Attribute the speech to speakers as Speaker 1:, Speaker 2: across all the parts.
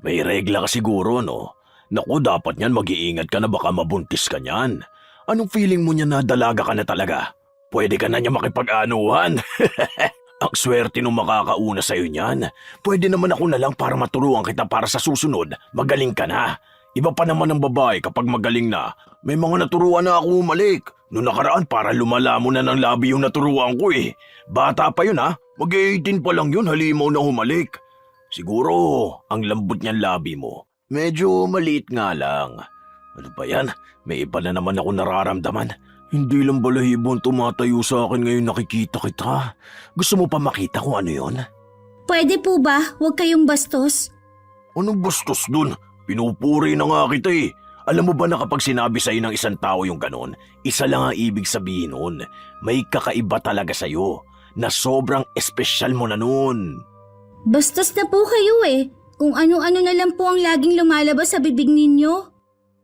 Speaker 1: May regla ka siguro, no? Naku, dapat niyan mag-iingat ka na baka mabuntis ka niyan. Anong feeling mo niya na dalaga ka na talaga? Pwede ka na niya makipag-anuhan. Ang swerte nung makakauna sa'yo niyan. Pwede naman ako na lang para maturuan kita para sa susunod. Magaling ka na. Iba pa naman ang babae kapag magaling na. May mga naturuan na ako umalik. Noong nakaraan para lumala mo na ng labi yung naturuan ko eh. Bata pa yun ha. Mag-18 pa lang yun, halimaw na humalik. Siguro, ang lambot niyang labi mo. Medyo maliit nga lang. Ano ba yan? May iba na naman ako nararamdaman. Hindi lang balahibo ang tumatayo sa akin ngayon nakikita kita. Gusto mo pa makita kung ano yon?
Speaker 2: Pwede po ba? Huwag kayong bastos.
Speaker 1: Anong bastos dun? Pinupuri na nga kita eh. Alam mo ba na kapag sinabi sa'yo ng isang tao yung ganon, isa lang ang ibig sabihin nun. May kakaiba talaga sa'yo na sobrang espesyal mo na nun.
Speaker 2: Bastos na po kayo eh. Kung ano-ano na lang po ang laging lumalabas sa bibig ninyo.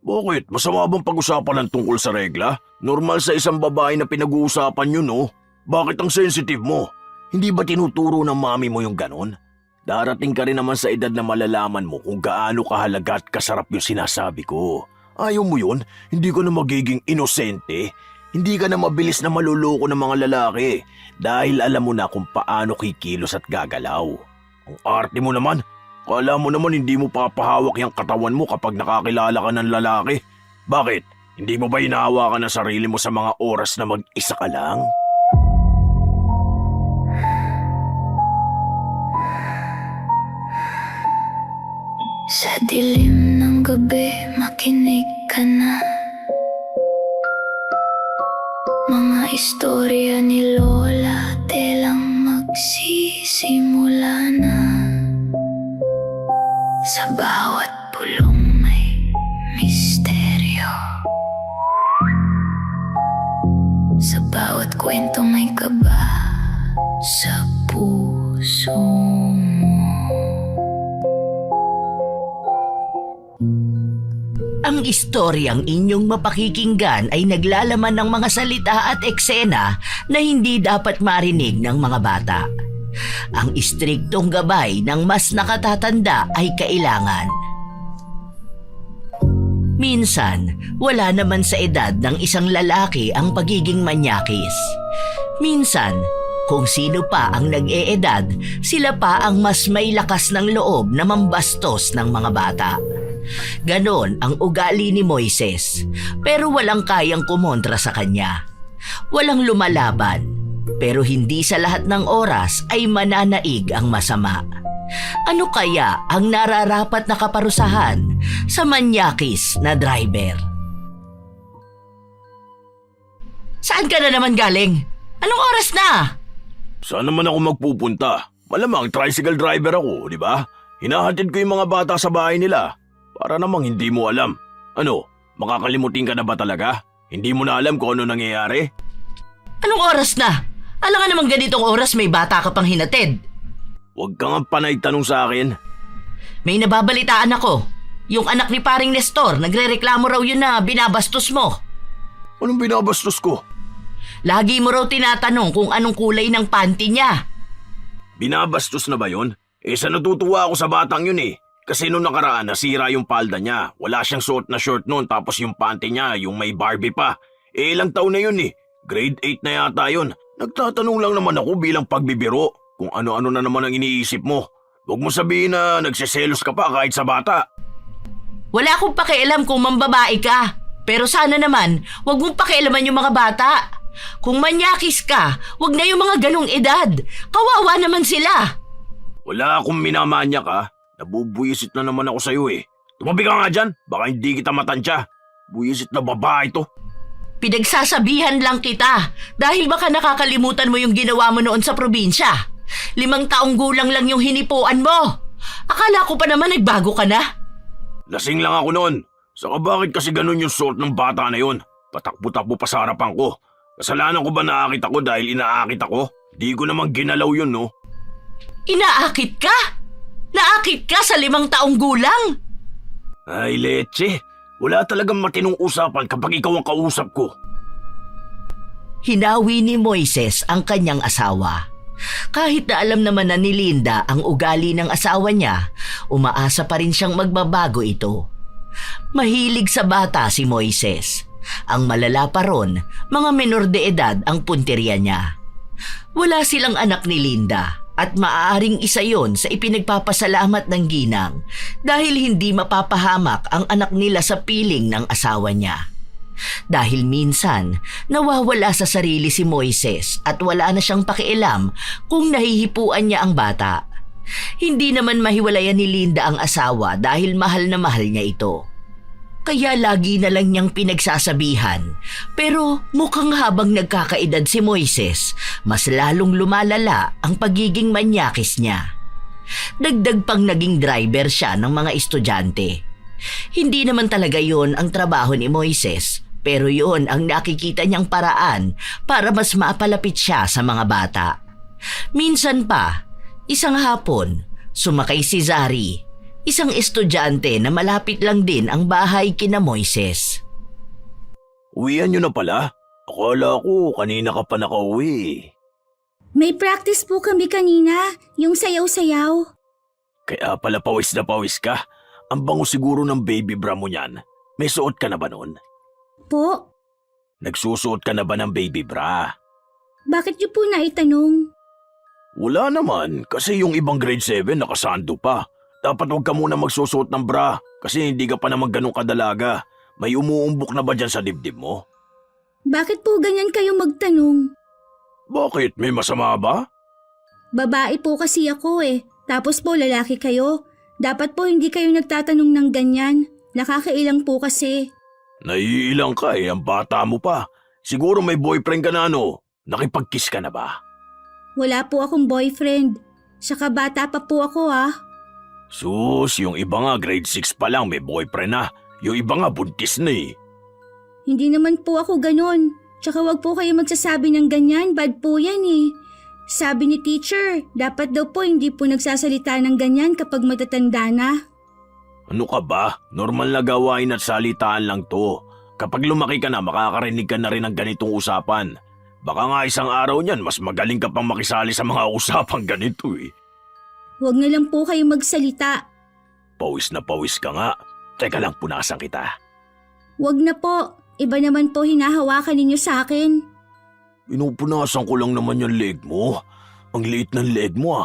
Speaker 1: Bakit? Masama bang pag-usapan ng tungkol sa regla? Normal sa isang babae na pinag-uusapan yun, no? Bakit ang sensitive mo? Hindi ba tinuturo ng mami mo yung ganon? Darating ka rin naman sa edad na malalaman mo kung gaano kahalaga at kasarap yung sinasabi ko. Ayaw mo yun? Hindi ka na magiging inosente? Hindi ka na mabilis na maluloko ng mga lalaki dahil alam mo na kung paano kikilos at gagalaw. Ang arte mo naman. Kala mo naman hindi mo papahawak yung katawan mo kapag nakakilala ka ng lalaki. Bakit? Hindi mo ba hinahawakan ang sarili mo sa mga oras na mag-isa ka lang?
Speaker 3: Sa dilim ng gabi, makinig ka na. Mga istorya ni Lola, telang magsisimula na. Sa bawat pulong may misteryo. Sa bawat kwento may kaba sa puso mo.
Speaker 4: Ang istoryang inyong mapakikinggan ay naglalaman ng mga salita at eksena na hindi dapat marinig ng mga bata. Ang istriktong gabay ng mas nakatatanda ay kailangan. Minsan, wala naman sa edad ng isang lalaki ang pagiging manyakis. Minsan, kung sino pa ang nag-eedad, sila pa ang mas may lakas ng loob na mambastos ng mga bata. Ganon ang ugali ni Moises, pero walang kayang kumontra sa kanya. Walang lumalaban, pero hindi sa lahat ng oras ay mananaig ang masama. Ano kaya ang nararapat na kaparusahan sa manyakis na driver? Saan ka na naman galing? Anong oras na?
Speaker 1: Saan naman ako magpupunta? Malamang tricycle driver ako, di ba? Hinahatid ko yung mga bata sa bahay nila. Para namang hindi mo alam. Ano, makakalimutin ka na ba talaga? Hindi mo na alam kung ano nangyayari?
Speaker 4: Anong oras na? Alam nga namang ganitong oras may bata ka pang hinatid.
Speaker 1: Huwag ka nga panay tanong sa akin.
Speaker 4: May nababalitaan ako. Yung anak ni paring Nestor, nagrereklamo raw yun na binabastos mo.
Speaker 1: Anong binabastos ko?
Speaker 4: Lagi mo raw tinatanong kung anong kulay ng panty niya.
Speaker 1: Binabastos na ba yun? Sa natutuwa ako sa batang yun eh. Kasi nung nakaraan nasira yung palda niya. Wala siyang suot na short noon tapos yung panty niya yung may Barbie pa. Ilang taon na yun eh. Grade 8 na yata yun. Nagtatanong lang naman ako bilang pagbibiro kung ano-ano na naman ang iniisip mo. Huwag mo sabihin na nagsiselos ka pa kahit sa bata.
Speaker 4: Wala akong pakialam kung mambabae ka. Pero sana naman, huwag mong pakialaman yung mga bata. Kung manyakis ka, huwag na yung mga ganong edad. Kawawa naman sila.
Speaker 1: Wala akong minamanya ka. Nabubuyisit na naman ako sa'yo eh. Tumabi ka nga dyan, baka hindi kita matansya. Buyisit na babae to.
Speaker 4: Pinagsasabihan lang kita dahil baka nakakalimutan mo yung ginawa mo noon sa probinsya. 5 taong gulang lang yung hinipuan mo. Akala ko pa naman nagbago ka na.
Speaker 1: Lasing lang ako noon. Saka bakit kasi ganun yung suot ng bata na yun? Patakbo-takbo pa sa harapan ko. Kasalanan ko ba naakit ako dahil inaakit ako? Di ko naman ginalaw yun, no?
Speaker 4: Inaakit ka? Naakit ka sa 5 taong gulang?
Speaker 1: Ay, leche. Wala talagang matinong usapan kapag ikaw ang kausap ko.
Speaker 4: Hinawi ni Moises ang kanyang asawa. Kahit na alam naman na ni Linda ang ugali ng asawa niya, umaasa pa rin siyang magbabago ito. Mahilig sa bata si Moises. Ang malala pa ron, mga menor de edad ang punteriya niya. Wala silang anak ni Linda at maaaring isa yon sa ipinagpapasalamat ng ginang dahil hindi mapapahamak ang anak nila sa piling ng asawa niya. Dahil minsan, nawawala sa sarili si Moises at wala na siyang pakialam kung nahihipuan niya ang bata. Hindi naman mahiwalayan ni Linda ang asawa dahil mahal na mahal niya ito. Kaya lagi na lang niyang pinagsasabihan. Pero mukhang habang nagkakaedad si Moises, mas lalong lumalala ang pagiging manyakis niya. Dagdag pang naging driver siya ng mga estudyante. Hindi naman talaga yon ang trabaho ni Moises, pero yon ang nakikita niyang paraan para mas maapalapit siya sa mga bata. Minsan pa, isang hapon, sumakay si Zari, isang estudyante na malapit lang din ang bahay kina Moises.
Speaker 1: Uwian nyo na pala? Akala ko kanina ka pa nakauwi.
Speaker 2: May practice po kami kanina, yung sayaw-sayaw.
Speaker 1: Kaya pala pawis na pawis ka. Ang bango siguro ng baby bra mo niyan. May suot ka na ba nun?
Speaker 2: Po,
Speaker 1: Nagsusuot ka na ba ng baby bra?
Speaker 2: bakit niyo po naitanong?
Speaker 1: Wala naman, kasi yung ibang grade 7 nakasando pa. Dapat huwag ka muna magsusuot ng bra kasi hindi ka pa naman ganun kadalaga. May umuumbok na ba dyan sa dibdib mo?
Speaker 2: Bakit po ganyan kayo magtanong?
Speaker 1: Bakit? May masama ba?
Speaker 2: Babae po kasi ako tapos po lalaki kayo. Dapat po hindi kayo nagtatanong ng ganyan. Nakakailang po kasi.
Speaker 1: Naiilang ka ang bata mo pa. Siguro may boyfriend ka na Nakipag-kiss ka na ba?
Speaker 2: Wala po akong boyfriend. Saka bata pa po ako
Speaker 1: Sus, yung iba nga grade 6 pa lang may boyfriend na. Yung iba nga buntis na
Speaker 2: Hindi naman po ako ganon. Tsaka wag po kayo magsasabi ng ganyan, bad po yan Sabi ni teacher, dapat daw po hindi po nagsasalita ng ganyan kapag matatanda na.
Speaker 1: Ano ka ba? Normal na gawain at salitaan lang to. Kapag lumaki ka na, makakarinig ka na rin ng ganitong usapan. Baka nga isang araw niyan, mas magaling ka pang makisali sa mga usapang ganito
Speaker 2: Wag na lang po kayo magsalita.
Speaker 1: Pawis na pawis ka nga. Teka lang, punasan kita.
Speaker 2: Wag na po. Iba naman po hinahawakan ninyo sa akin.
Speaker 1: Pinupunasan ko lang naman yung leg mo. Ang liit ng leg mo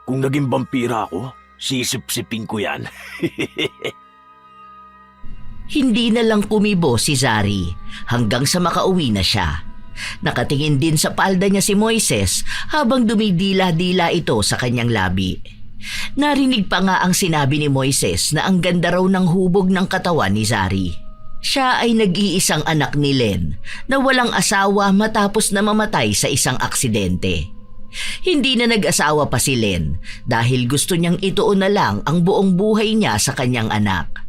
Speaker 1: Kung naging vampira ako, sisip-sipin ko yan.
Speaker 4: Hindi na lang kumibo si Zari hanggang sa makauwi na siya. Nakatingin din sa palda niya si Moises habang dumidila-dila ito sa kanyang labi. Narinig pa nga ang sinabi ni Moises na ang ganda raw ng hubog ng katawan ni Zari. Siya ay nag-iisang anak ni Len na walang asawa matapos na mamatay sa isang aksidente. Hindi na nag-asawa pa si Len dahil gusto niyang ituon na lang ang buong buhay niya sa kanyang anak.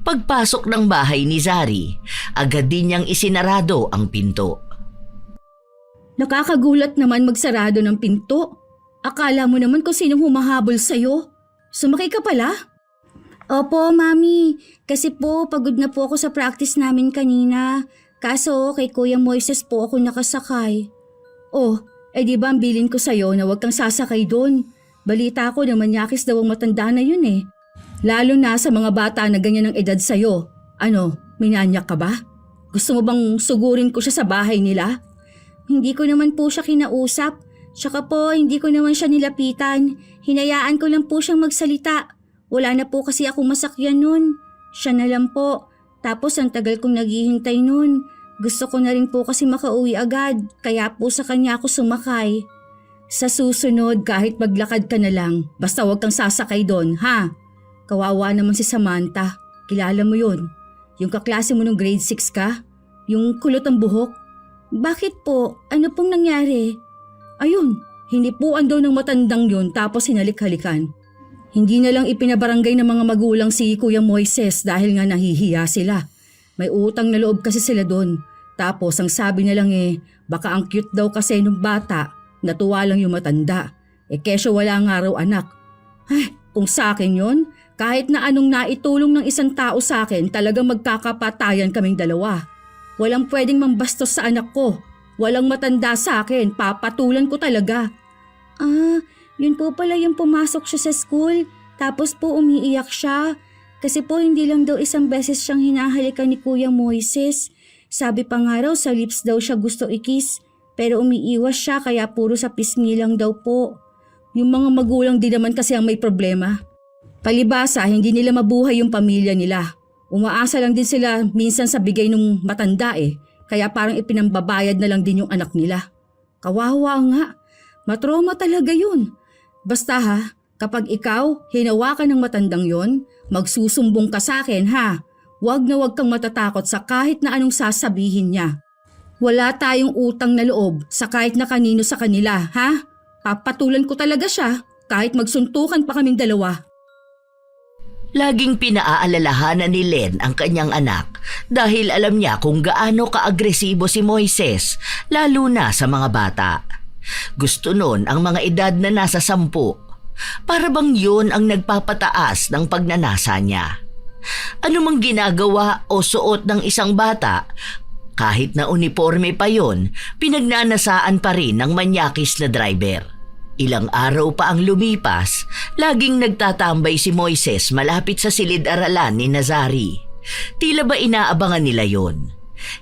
Speaker 4: Pagpasok ng bahay ni Zari, agad din niyang isinarado ang pinto.
Speaker 2: Nakakagulat naman magsarado ng pinto. Akala mo naman kung sinong humahabol sa'yo. Sumakay ka pala? Opo, Mami. Kasi po, pagod na po ako sa practice namin kanina. Kaso, kay Kuya Moises po ako nakasakay. Oh, di ba ang bilin ko sa'yo na huwag kang sasakay doon? Balita ko na manyakis daw ang matanda na yun Lalo na sa mga bata na ganyan ang edad sa'yo. Ano, minanyak ka ba? Gusto mo bang sugurin ko siya sa bahay nila? Hindi ko naman po siya kinausap. Tsaka po, hindi ko naman siya nilapitan. Hinayaan ko lang po siyang magsalita. Wala na po kasi akong masakyan nun. Siya na lang po. Tapos ang tagal kong naghihintay nun. Gusto ko na rin po kasi makauwi agad. Kaya po sa kanya ako sumakay. Sa susunod, kahit maglakad ka na lang, basta huwag kang sasakay doon, ha? Kawawa naman si Samantha. Kilala mo yun. Yung kaklase mo nung grade 6 ka? Yung kulot ang buhok? Bakit po? Ano pong nangyari? Ayun, hinipuan daw ng matandang yun tapos hinalik-halikan. Hindi na lang ipinabarangay ng mga magulang si Kuya Moises dahil nga nahihiya sila. May utang na loob kasi sila doon. Tapos ang sabi na lang baka ang cute daw kasi nung bata, natuwa lang yung matanda. Kesyo wala nga raw anak. Ay, kung sa akin yun, kahit na anong naitulong ng isang tao sa akin, talagang magkakapatayan kaming dalawa. Walang pwedeng mambastos sa anak ko. Walang matanda sa akin, papatulan ko talaga. Yun po pala yung pumasok siya sa school. Tapos po umiiyak siya. Kasi po hindi lang daw isang beses siyang hinahalikan ni Kuya Moises. Sabi pa nga raw sa lips daw siya gusto ikis. Pero umiiwas siya kaya puro sa pisngi lang daw po. Yung mga magulang din naman kasi ang may problema. Palibasa, hindi nila mabuhay yung pamilya nila. Umaasa lang din sila minsan sa bigay ng matanda eh. Kaya parang ipinambabayad na lang din yung anak nila. Kawawa nga. Matroma talaga yun. Basta ha, kapag ikaw hinawakan ng matandang yon, magsusumbong ka sa akin ha. Huwag na huwag kang matatakot sa kahit na anong sasabihin niya. Wala tayong utang na loob sa kahit na kanino sa kanila, ha? Papatulan ko talaga siya kahit magsuntukan pa kaming dalawa.
Speaker 4: Laging pinaaalalahanan ni Len ang kanyang anak dahil alam niya kung gaano kaagresibo si Moises, lalo na sa mga bata. Gusto nun ang mga edad na nasa 10. Para bang yun ang nagpapataas ng pagnanasa niya. Ano mang ginagawa o suot ng isang bata, kahit na uniforme pa yon, pinagnanasaan pa rin ng manyakis na driver. Ilang araw pa ang lumipas, laging nagtatambay si Moises malapit sa silid-aralan ni Nazari. Tila ba inaabangan nila yon?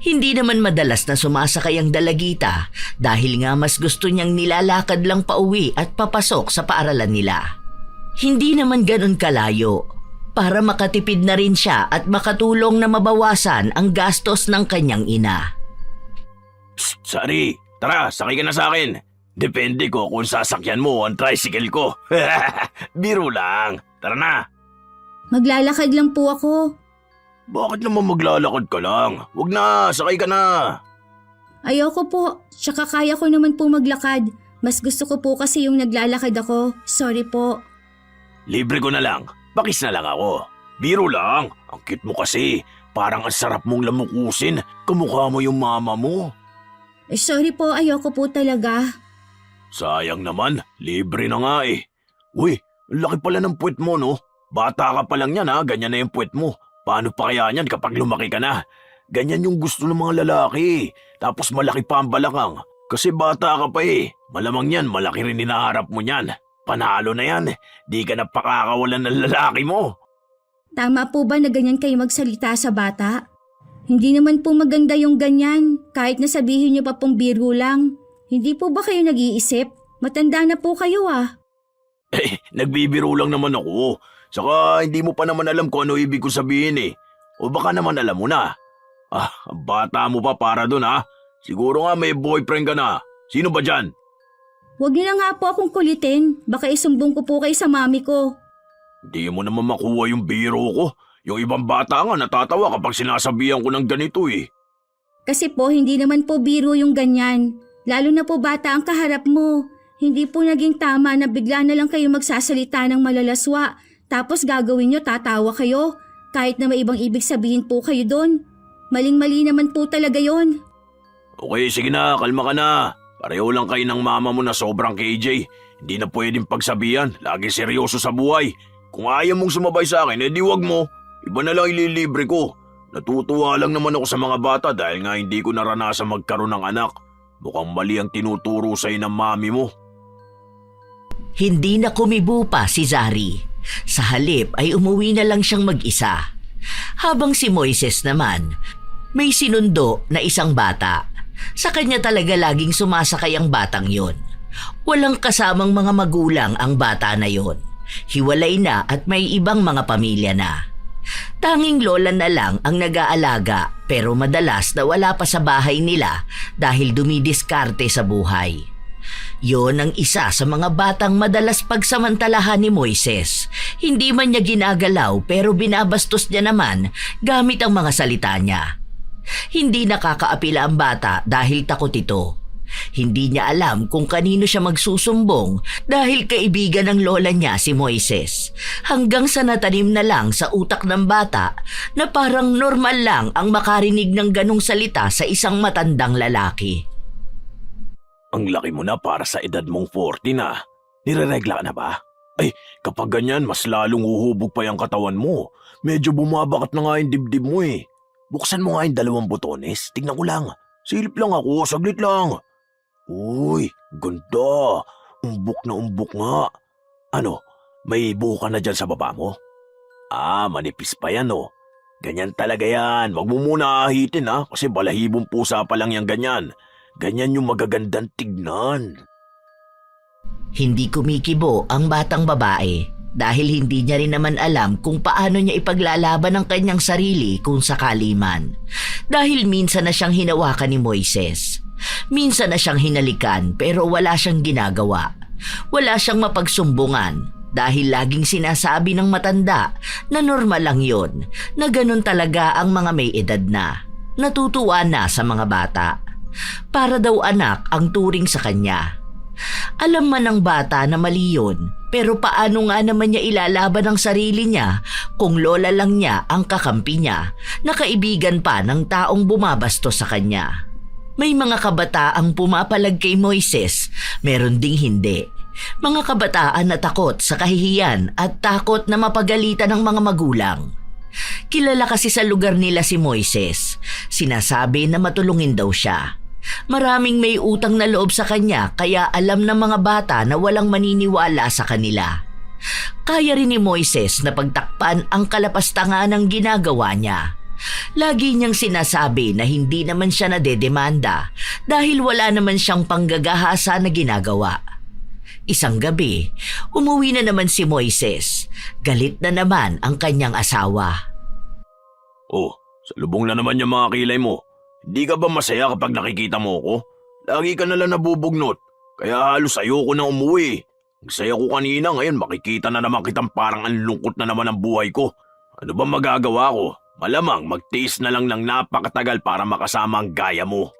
Speaker 4: Hindi naman madalas na sumasakay ang dalagita dahil nga mas gusto niyang nilalakad lang pauwi at papasok sa paaralan nila. Hindi naman ganun kalayo. Para makatipid na rin siya at makatulong na mabawasan ang gastos ng kanyang ina.
Speaker 1: Psst, Sari, tara, sakay ka na sa akin. Depende ko kung sasakyan mo ang tricycle ko. Biro lang. Tara na.
Speaker 2: Maglalakad lang po ako.
Speaker 1: Bakit naman maglalakad ka lang? Huwag na, sakay ka na.
Speaker 2: Ayoko po, tsaka kaya ko naman po maglakad. Mas gusto ko po kasi yung naglalakad ako. Sorry po.
Speaker 1: Libre ko na lang. Bakis na lang ako. Biro lang. Ang cute mo kasi. Parang ang sarap mong lamukusin. Kamukha mo yung mama mo.
Speaker 2: Sorry po, ayoko po talaga.
Speaker 1: Sayang naman. Libre na nga eh. Uy, ang laki pala ng puwet mo no. Bata ka pa lang yan ha. Ganyan na yung puwet mo. Paano pa kaya yan kapag lumaki ka na? Ganyan yung gusto ng mga lalaki. Tapos malaki pa ang balakang. Kasi bata ka pa eh. Malamang yan, malaki rin hinaharap mo niyan. Panalo na yan. Di ka na pakakawalan ng lalaki mo.
Speaker 2: Tama po ba na ganyan kayo magsalita sa bata? Hindi naman po maganda yung ganyan. Kahit na sabihin niyo pa pong biro lang. Hindi po ba kayo nag-iisip? Matanda na po kayo ah.
Speaker 1: Nagbibiro lang naman ako. Saka hindi mo pa naman alam kung ano ibig ko sabihin eh. O baka naman alam mo na. Ang bata mo pa para dun ha. Siguro nga may boyfriend ka na. Sino ba dyan?
Speaker 2: Huwag niyo na nga po akong kulitin. Baka isumbong ko po kayo sa mami ko.
Speaker 1: Hindi mo naman makuha yung biro ko. Yung ibang bata nga natatawa kapag sinasabihan ko ng ganito eh.
Speaker 2: Kasi po hindi naman po biro yung ganyan. Lalo na po bata ang kaharap mo. Hindi po naging tama na bigla na lang kayo magsasalita ng malalaswa. Tapos gagawin nyo tatawa kayo. Kahit na may ibang ibig sabihin po kayo doon. Maling-mali naman po talaga yon.
Speaker 1: Okay, sige na, kalma ka na. Pareho lang kayo ng mama mo na sobrang KJ. Hindi na pwedeng pagsabihan. Lagi seryoso sa buhay. Kung ayaw mong sumabay sa akin, edi wag mo. Iba na lang ililibre ko. Natutuwa lang naman ako sa mga bata dahil nga hindi ko naranasan magkaroon ng anak. Mukhang mali ang tinuturo sa'yo ng mami mo.
Speaker 4: Hindi na kumibo pa si Zari. Sa halip ay umuwi na lang siyang mag-isa. Habang si Moises naman, may sinundo na isang bata. Sa kanya talaga laging sumasakay ang batang yon. Walang kasamang mga magulang ang bata na yon. Hiwalay na at may ibang mga pamilya na. Tanging lola na lang ang nag-aalaga pero madalas na wala pa sa bahay nila dahil dumidiskarte sa buhay. Yon ang isa sa mga batang madalas pagsamantalahan ni Moises. Hindi man niya ginagalaw pero binabastos niya naman gamit ang mga salita niya. Hindi nakakaapila ang bata dahil takot ito. Hindi niya alam kung kanino siya magsusumbong dahil kaibigan ng lola niya si Moises. Hanggang sa natanim na lang sa utak ng bata na parang normal lang ang makarinig ng ganong salita sa isang matandang lalaki.
Speaker 1: Ang laki mo na para sa edad mong 40 na. Nireregla ka na ba? Ay, kapag ganyan, mas lalong uhubog pa yung katawan mo. Medyo bumabakat na nga yung dibdib mo eh. Buksan mo nga yung 2 botones. Tignan ko lang. Silip lang ako, saglit lang. Uy, ganda. umbok na umbok nga. Ano, may buho ka na dyan sa baba mo? Manipis pa yan oh. Ganyan talaga yan. Wag mo muna ahitin ha, kasi balahibong pusa pa lang yan ganyan. Ganyan yung magagandang tignan.
Speaker 4: Hindi kumikibo ang batang babae dahil hindi niya rin naman alam kung paano niya ipaglalaban ang kanyang sarili kung sakali man. Dahil minsan na siyang hinawakan ni Moises. Minsan na siyang hinalikan pero wala siyang ginagawa. Wala siyang mapagsumbungan dahil laging sinasabi ng matanda na normal lang yon, na ganun talaga ang mga may edad na. Natutuwa na sa mga bata. Para daw anak ang turing sa kanya. Alam man ng bata na mali yun, pero paano nga naman niya ilalaban ang sarili niya kung lola lang niya ang kakampi niya na kaibigan pa ng taong bumabasto sa kanya. May mga kabataang pumapalag kay Moises, meron ding hindi. Mga kabataan na takot sa kahihiyan at takot na mapagalitan ng mga magulang. Kilala kasi sa lugar nila si Moises. Sinasabi na matulungin daw siya. Maraming may utang na loob sa kanya kaya alam ng mga bata na walang maniniwala sa kanila. Kaya rin ni Moises na pagtakpan ang kalapastangan ng ginagawa niya. Lagi niyang sinasabi na hindi naman siya nadedemanda dahil wala naman siyang panggagahasa na ginagawa. Isang gabi, umuwi na naman si Moises. Galit na naman ang kanyang asawa.
Speaker 1: Oh, salubong na naman yung mga kilay mo. Hindi ka ba masaya kapag nakikita mo ko? Lagi ka nalang nabubugnot. Kaya halos ayoko na umuwi. Ang saya ko kanina, ngayon makikita na naman kitang parang ang lungkot na naman ang buhay ko. Ano ba magagawa ko? Malamang magtiis na lang ng napakatagal para makasama ang gaya mo.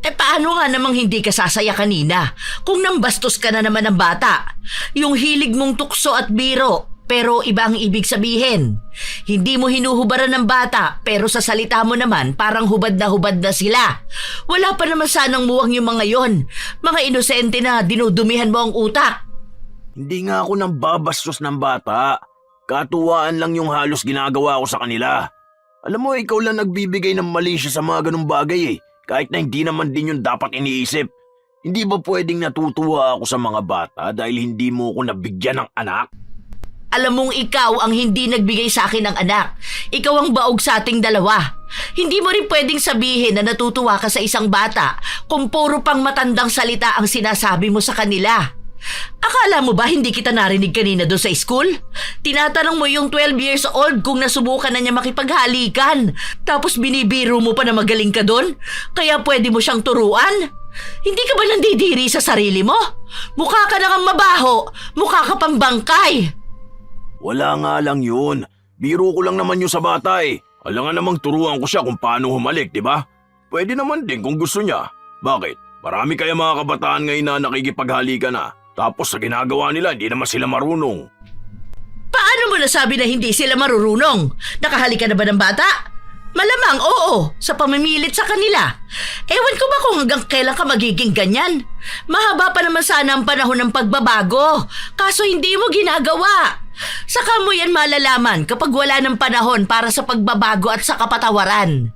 Speaker 4: Paano nga namang hindi ka sasaya kanina kung nambastos ka na naman ng bata? Yung hilig mong tukso at biro, pero iba ang ibig sabihin. Hindi mo hinuhubaran ng bata, pero sa salita mo naman parang hubad na sila. Wala pa naman sanang muwang yung mga yon. Mga inosente na dinudumihan mo ang utak.
Speaker 1: Hindi nga ako nang babastos ng bata. Katuwaan lang yung halos ginagawa ko sa kanila. Alam mo, ikaw lang nagbibigay ng mali siya sa mga ganung bagay eh. Kahit na hindi naman din yun dapat iniisip. Hindi ba pwedeng natutuwa ako sa mga bata dahil hindi mo ko nabigyan ng anak?
Speaker 4: Alam mong ikaw ang hindi nagbigay sa akin ng anak. Ikaw ang baog sa ating dalawa. Hindi mo rin pwedeng sabihin na natutuwa ka sa isang bata kung puro pang matandang salita ang sinasabi mo sa kanila. Akala mo ba hindi kita narinig kanina doon sa school? Tinatanong mo yung 12 years old kung nasubukan na niya makipaghalikan. Tapos binibiro mo pa na magaling ka doon? Kaya pwede mo siyang turuan? Hindi ka ba nandidiri sa sarili mo? Mukha ka na kang mabaho. Mukha ka pang bangkay.
Speaker 1: Wala nga lang yun. Biro ko lang naman yun sa bata eh. Alangan namang turuan ko siya kung paano humalik, di ba? Pwede naman din kung gusto niya. Bakit? Marami kaya mga kabataan ngayon na nakikipaghalikan na. Tapos sa ginagawa nila, hindi naman sila marunong.
Speaker 4: Paano mo nasabi na hindi sila marurunong? Nakahalikan na ba ng bata? Malamang oo, sa pamimilit sa kanila. Ewan ko ba kung hanggang kailan ka magiging ganyan? Mahaba pa naman sana ang panahon ng pagbabago. Kaso hindi mo ginagawa. Saka mo yan malalaman kapag wala ng panahon para sa pagbabago at sa kapatawaran.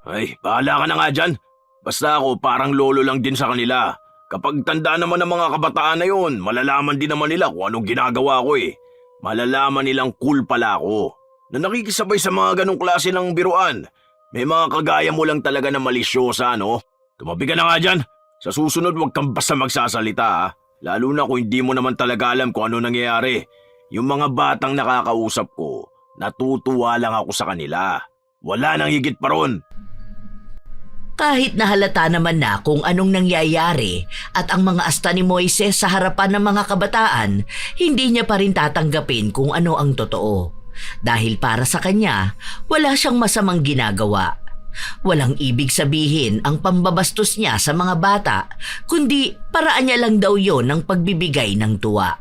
Speaker 1: Ay, bahala ka na nga dyan. Basta ako parang lolo lang din sa kanila. Kapag tanda naman ng mga kabataan na yun, malalaman din naman nila kung anong ginagawa ko eh. Malalaman nilang cool pala ako. Na nakikisabay sa mga ganong klase ng biruan. May mga kagaya mo lang talaga na malisyosa, no? Tumabi ka na nga dyan. Sa susunod, huwag kang basta magsasalita, ha? Lalo na kung hindi mo naman talaga alam kung ano nangyayari. Yung mga batang nakakausap ko, natutuwa lang ako sa kanila. Wala nang higit pa ron.
Speaker 4: Kahit nahalata naman na kung anong nangyayari at ang mga asta ni Moises sa harapan ng mga kabataan, hindi niya pa rin tatanggapin kung ano ang totoo. Dahil para sa kanya, wala siyang masamang ginagawa. Walang ibig sabihin ang pambabastos niya sa mga bata, kundi paraan niya lang daw yon ng pagbibigay ng tuwa.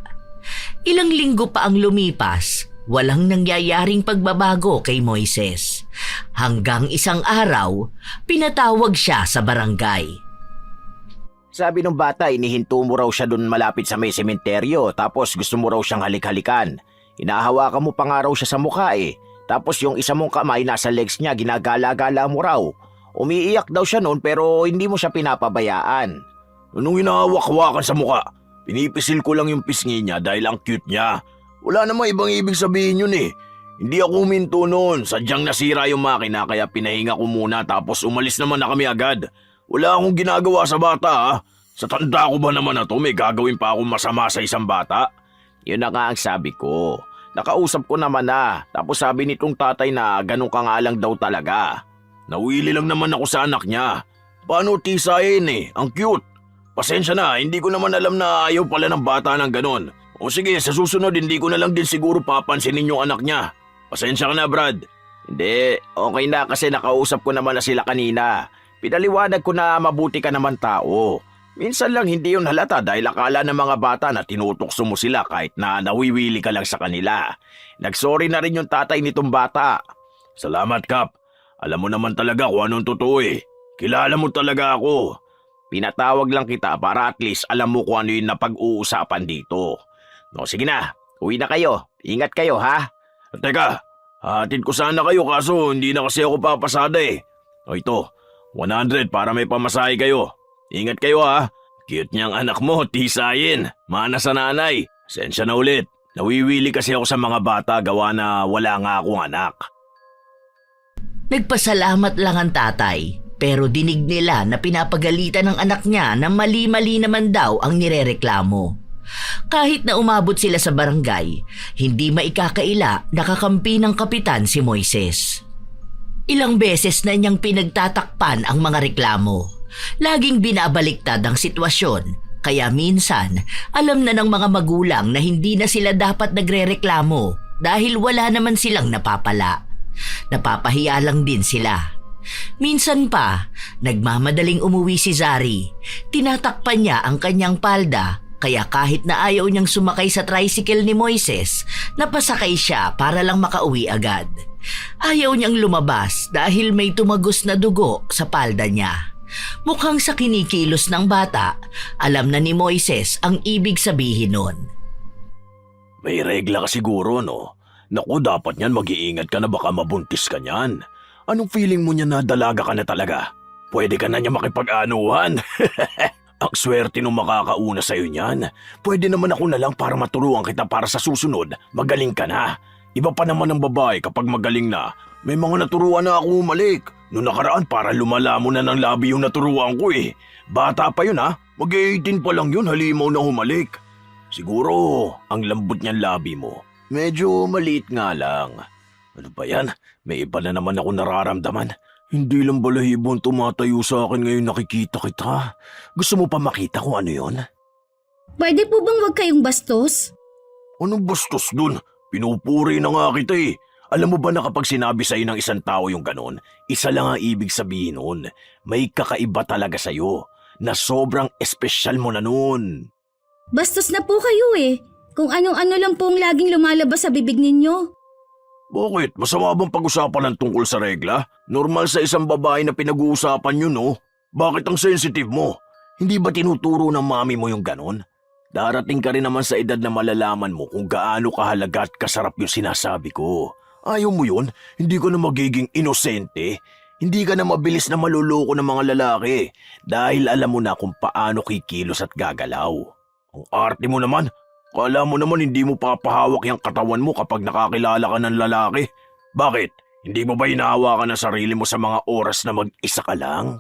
Speaker 4: Ilang linggo pa ang lumipas, walang nangyayaring pagbabago kay Moises. Hanggang isang araw, pinatawag siya sa barangay.
Speaker 5: Sabi ng bata, inihinto mo raw siya doon malapit sa may sementeryo tapos gusto mo raw siyang halik-halikan. Inahawakan mo pa nga raw siya sa mukha eh. Tapos yung isa mong kamay nasa legs niya, ginagala-gala mo raw. Umiiyak daw siya noon pero hindi mo siya pinapabayaan.
Speaker 1: Anong hinahawak-hawakan sa mukha? Pinipisil ko lang yung pisngi niya dahil ang cute niya. Wala namang ibang ibig sabihin yun eh. Hindi ako huminto noon. Sadyang nasira yung makina kaya pinahinga ko muna tapos umalis naman na kami agad. Wala akong ginagawa sa bata ha. Sa tanda ko ba naman na to may gagawin pa akong masama sa isang bata?
Speaker 5: Yun na nga ang sabi ko. Nakausap ko naman na. Tapos sabi nitong tatay na ganun ka nga lang daw talaga.
Speaker 1: Nawili lang naman ako sa anak niya. Paano tisayin eh? Ang cute. Pasensya na, hindi ko naman alam na ayaw pala ng bata ng ganon. O sige, sa susunod hindi ko na lang din siguro papansinin yung anak niya. Pasensya ka na, Brad.
Speaker 5: Hindi, okay na kasi nakausap ko naman na sila kanina. Pinaliwanag ko na mabuti ka naman tao. Minsan lang hindi yun halata dahil akala ng mga bata na tinutokso mo sila kahit na nawiwili ka lang sa kanila. Nagsorry na rin yung tatay nitong bata.
Speaker 1: Salamat, Kap. Alam mo naman talaga kung anong totoo eh. Kilala mo talaga ako.
Speaker 5: Pinatawag lang kita para at least alam mo kung ano yung napag-uusapan dito. No, sige na. Uwi na kayo. Ingat kayo, ha?
Speaker 1: Teka, hatid ko sana kayo kaso hindi na kasi ako papasada eh. O ito, 100 para may pamasahe kayo. Ingat kayo ha. Cute niyang anak mo, tisayin. Mana sa nanay. Sensya na ulit. Nawiwili kasi ako sa mga bata gawa na wala nga akong anak.
Speaker 4: Nagpasalamat lang ang tatay, pero dinig nila na pinapagalitan ng anak niya na mali-mali naman daw ang nirereklamo. Kahit na umabot sila sa barangay, hindi maikakaila nakakampi ng kapitan si Moises. Ilang beses na niyang pinagtatakpan ang mga reklamo. Laging binabaliktad ang sitwasyon, kaya minsan alam na ng mga magulang na hindi na sila dapat nagrereklamo dahil wala naman silang napapala. Napapahiya lang din sila. Minsan pa, nagmamadaling umuwi si Zari. Tinatakpan niya ang kanyang palda, kaya kahit na ayaw niyang sumakay sa tricycle ni Moises, napasakay siya para lang makauwi agad. Ayaw niyang lumabas dahil may tumagos na dugo sa palda niya. Mukhang sa kinikilos ng bata, alam na ni Moises ang ibig sabihin nun.
Speaker 1: May regla ka siguro no? Naku, dapat niyan mag-iingat ka na baka mabuntis ka niyan. Anong feeling mo niya na dalaga ka na talaga? Pwede ka na niya makipag-anuhan. Ang swerte nung makakauna sa'yo niyan. Pwede naman ako na lang para maturuan kita para sa susunod, magaling ka na. Iba pa naman ang babae kapag magaling na. May mga naturuan na ako umalik. Noong nakaraan para lumala mo na ng labi yung naturuan ko eh. Bata pa yun ha. Mag-18 pa lang yun, halimaw na humalik. Siguro, ang lambot niyan labi mo. Medyo maliit nga lang. Ano ba yan? May iba na naman ako nararamdaman. Hindi lang balahibon tumatayo sa akin ngayon nakikita kita. Gusto mo pa makita kung ano yon?
Speaker 2: Pwede po bang wag kayong bastos?
Speaker 1: Anong bastos dun? Pinupuri na nga kita eh. Alam mo ba na kapag sinabi sa'yo ng isang tao yung ganon, isa lang ang ibig sabihin nun. May kakaiba talaga sa'yo. Na sobrang espesyal mo na nun.
Speaker 2: Bastos na po kayo eh. Kung anong-ano lang pong laging lumalabas sa bibig ninyo.
Speaker 1: Bakit? Masama bang pag-usapan ng tungkol sa regla? Normal sa isang babae na pinag-uusapan yun, no? Bakit ang sensitive mo? Hindi ba tinuturo ng mami mo yung ganon? Darating ka rin naman sa edad na malalaman mo kung gaano kahalaga at kasarap yung sinasabi ko. Ayaw mo yun? Hindi ka na magiging inosente? Hindi ka na mabilis na maluloko ng mga lalaki dahil alam mo na kung paano kikilos at gagalaw. Ang arte mo naman. Kala mo naman hindi mo papahawak yung katawan mo kapag nakakilala ka ng lalaki. Bakit? Hindi mo ba hinahawakan ang sarili mo sa mga oras na mag-isa ka lang?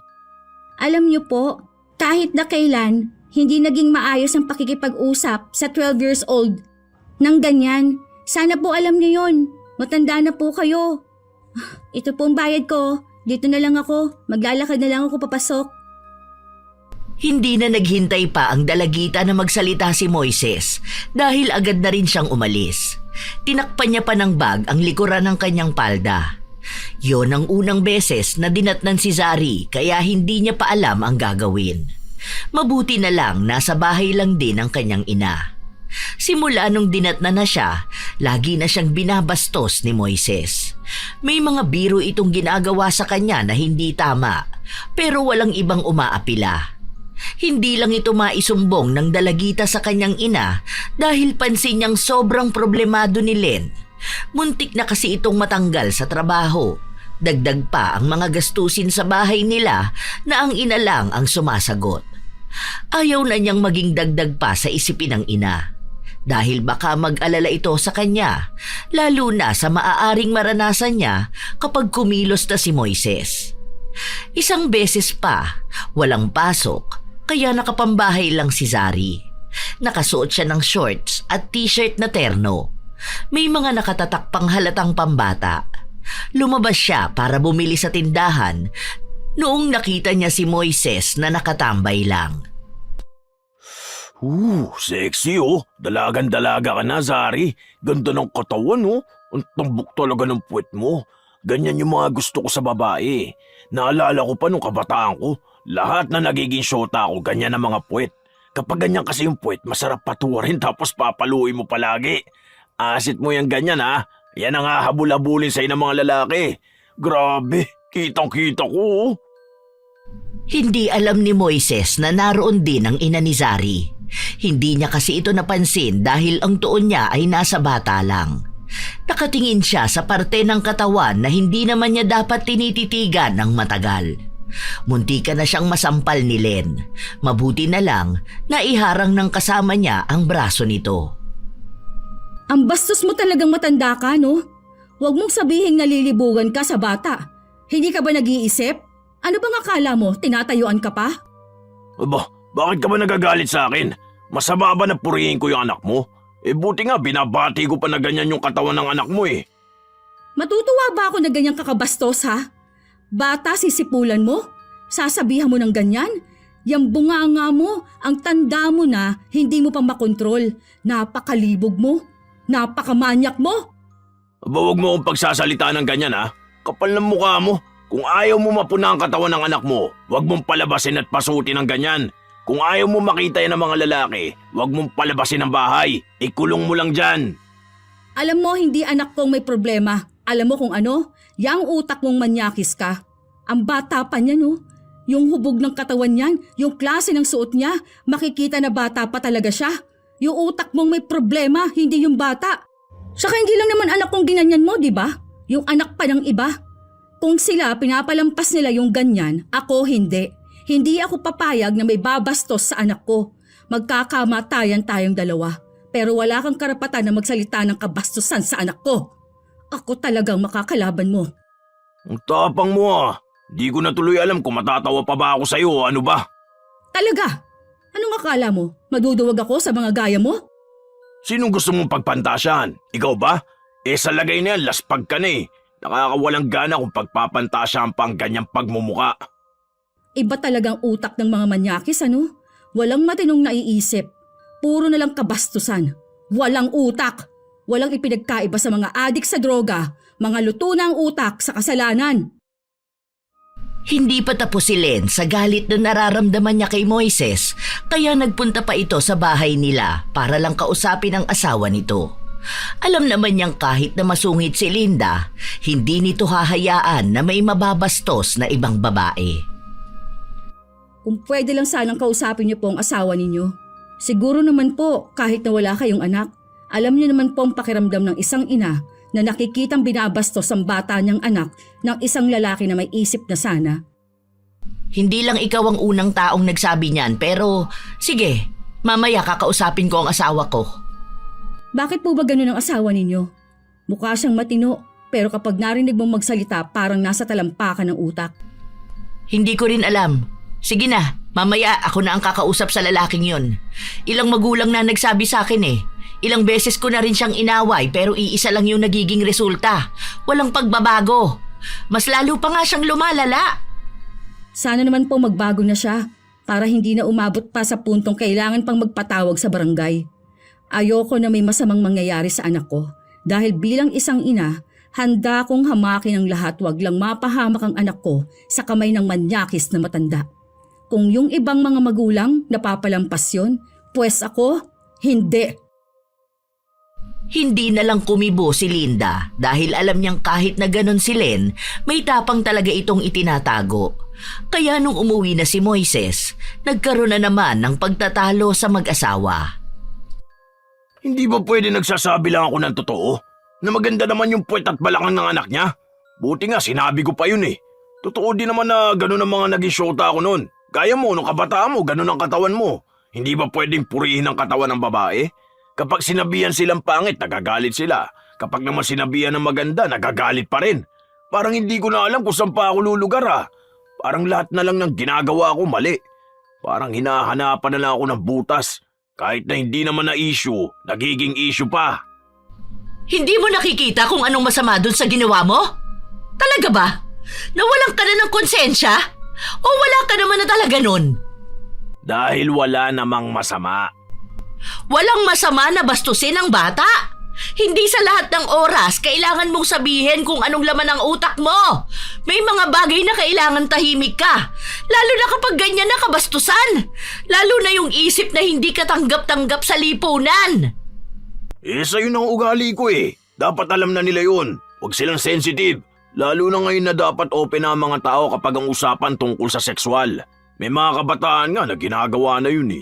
Speaker 2: Alam niyo po, kahit na kailan, hindi naging maayos ang pakikipag-usap sa 12 years old. Nang ganyan, sana po alam niyo yon. Matanda na po kayo. Ito po ang bayad ko. Dito na lang ako. Maglalakad na lang ako papasok.
Speaker 4: Hindi na naghintay pa ang dalagita na magsalita si Moises dahil agad na rin siyang umalis. Tinakpan niya pa ng bag ang likuran ng kanyang palda. Yon ang unang beses na dinatnan si Zari kaya hindi niya pa alam ang gagawin. Mabuti na lang nasa bahay lang din ang kanyang ina. Simula nung dinatnan na siya, lagi na siyang binabastos ni Moises. May mga biro itong ginagawa sa kanya na hindi tama pero walang ibang umaapila. Hindi lang ito maisumbong ng dalagita sa kanyang ina dahil pansin niyang sobrang problemado ni Len. Muntik na kasi itong matanggal sa trabaho. Dagdag pa ang mga gastusin sa bahay nila na ang ina lang ang sumasagot. Ayaw na niyang maging dagdag pa sa isipin ng ina. Dahil baka mag-alala ito sa kanya, lalo na sa maaaring maranasan niya kapag kumilos na si Moises. Isang beses pa, walang pasok, kaya nakapambahay lang si Zari. Nakasuot siya ng shorts at t-shirt na terno. May mga nakatatakpang halatang pambata. Lumabas siya para bumili sa tindahan noong nakita niya si Moises na nakatambay lang.
Speaker 1: Sexy oh. Dalagan-dalaga ka na, Zari. Ganda ng katawan oh. Ang tambok talaga ng puwet mo. Ganyan yung mga gusto ko sa babae. Naalala ko pa nung kabataan ko, lahat na nagiging syota ko, ganyan ang mga puwet. Kapag ganyan kasi yung puwet, masarap patuwarin tapos papaluin mo palagi. Asit mo yung ganyan ha. Yan ang hahabol-habulin sa'yo ng mga lalaki. Grabe, kitang-kita ko oh.
Speaker 4: Hindi alam ni Moises na naroon din ang ina ni Zari. Hindi niya kasi ito napansin dahil ang tuon niya ay nasa bata lang. Nakatingin siya sa parte ng katawan na hindi naman niya dapat tinititigan ng matagal. Muntika na siyang masampal ni Len. Mabuti na lang na iharang ng kasama niya ang braso nito.
Speaker 2: Ang bastos mo talagang matanda ka, no? Huwag mong sabihin nalilibugan ka sa bata. Hindi ka ba nag-iisip? Ano bang akala mo? Tinatayuan ka pa?
Speaker 1: Aba, bakit ka ba nagagalit sa akin? Masama ba na purihin ko yung anak mo? Buti nga, binabati ko pa na ganyan yung katawan ng anak mo eh.
Speaker 2: Matutuwa ba ako na ganyang kakabastos, ha? Bata, sisipulan mo? Sasabihan mo ng ganyan? Yang bunganga mo, ang tanda mo na hindi mo pa makontrol. Napakalibog mo. Napakamanyak mo.
Speaker 1: Aba, huwag mo akong pagsasalita ng ganyan ha. Kapal ng mukha mo. Kung ayaw mo mapuna ang katawan ng anak mo, huwag mong palabasin at pasutin ng ganyan. Kung ayaw mo makita yan ng mga lalaki, huwag mong palabasin ang bahay. Ikulong mo lang dyan.
Speaker 2: Alam mo, hindi anak kong may problema. Alam mo kung ano? Yang utak mong manyakis ka. Ang bata pa niya, no? Yung hubog ng katawan niyan, yung klase ng suot niya, makikita na bata pa talaga siya. Yung utak mong may problema, hindi yung bata. Saka hindi lang naman anak kong ginanyan mo, di ba? Yung anak pa ng iba. Kung sila pinapalampas nila yung ganyan, ako hindi. Hindi ako papayag na may babastos sa anak ko. Magkakamatayan tayong dalawa. Pero wala kang karapatan na magsalita ng kabastusan sa anak ko. Ako talagang makakalaban mo.
Speaker 1: Ang tapang mo ah. Di ko na tuloy alam kung matatawa pa ba ako sa'yo o ano ba.
Speaker 2: Talaga? Anong akala mo? Maduduwag ako sa mga gaya mo?
Speaker 1: Sinong gusto mong pagpantasyahan? Ikaw ba? Sa lagay na yan, laspag ka na eh. Nakakawalang gana kung pagpapantasyahan pa ang ganyang pagmumuka.
Speaker 2: Iba talagang utak ng mga manyakis, ano? Walang matinong naiisip. Puro na lang kabastusan. Walang utak. Walang ipinagkaiba sa mga adik sa droga. Mga luto na ang utak sa kasalanan.
Speaker 4: Hindi pa tapos si Len sa galit na nararamdaman niya kay Moises, kaya nagpunta pa ito sa bahay nila para lang kausapin ang asawa nito. Alam naman niyang kahit na masungit si Linda, hindi nito hahayaan na may mababastos na ibang babae.
Speaker 2: Kung pwede lang sanang kausapin niyo po ang asawa ninyo. Siguro naman po kahit na wala kayong anak, alam niyo naman po ang pakiramdam ng isang ina na nakikitang binabastos ang bata niyang anak ng isang lalaki na may isip na sana.
Speaker 4: Hindi lang ikaw ang unang taong nagsabi niyan, pero sige, mamaya kakausapin ko ang asawa ko.
Speaker 2: Bakit po ba ganun ang asawa ninyo? Mukha siyang matino, pero kapag narinig mong magsalita parang nasa talampakan ng utak.
Speaker 4: Hindi ko rin alam. Sige na, mamaya ako na ang kakausap sa lalaking yun. Ilang magulang na nagsabi sa akin eh. Ilang beses ko na rin siyang inaway pero iisa lang yung nagiging resulta. Walang pagbabago. Mas lalo pa nga siyang lumalala.
Speaker 2: Sana naman po magbago na siya para hindi na umabot pa sa puntong kailangan pang magpatawag sa barangay. Ayoko na may masamang mangyayari sa anak ko dahil bilang isang ina, handa kong hamakin ang lahat, wag lang mapahamak ang anak ko sa kamay ng manyakis na matanda. Kung yung ibang mga magulang napapalampas yun, pues ako, hindi.
Speaker 4: Hindi na lang kumibo si Linda dahil alam niyang kahit na ganon si Len, may tapang talaga itong itinatago. Kaya nung umuwi na si Moises, nagkaroon na naman ng pagtatalo sa mag-asawa.
Speaker 1: Hindi ba pwede nagsasabi lang ako ng totoo? Na maganda naman yung puwet at balakang ng anak niya? Buti nga sinabi ko pa yun eh. Totoo din naman na gano'n ang mga naging syota ako noon. Gaya mo, nung kabataan mo, ganun ang katawan mo. Hindi ba pwedeng purihin ang katawan ng babae? Kapag sinabihan silang pangit, nagagalit sila. Kapag naman sinabihan ng maganda, nagagalit pa rin. Parang hindi ko na alam kung saan pa ako lulugar Parang lahat na lang ng ginagawa ko mali. Parang hinahanapan na lang ako ng butas. Kahit na hindi naman na issue, nagiging issue pa.
Speaker 4: Hindi mo nakikita kung anong masama dun sa ginawa mo? Talaga ba? Nawalan ka na ng konsensya? O wala ka naman na talaga nun?
Speaker 1: Dahil wala namang masama.
Speaker 4: Walang masama na bastusin ang bata. Hindi sa lahat ng oras kailangan mong sabihin kung anong laman ng utak mo. May mga bagay na kailangan tahimik ka. Lalo na kapag ganyan na kabastusan. Lalo na yung isip na hindi ka tanggap-tanggap sa lipunan.
Speaker 1: Sa'yo ng ugali ko Dapat alam na nila yun. Huwag silang sensitive. Lalo na ngayon na dapat open na ang mga tao kapag ang usapan tungkol sa sexual. May mga kabataan nga na ginagawa na yun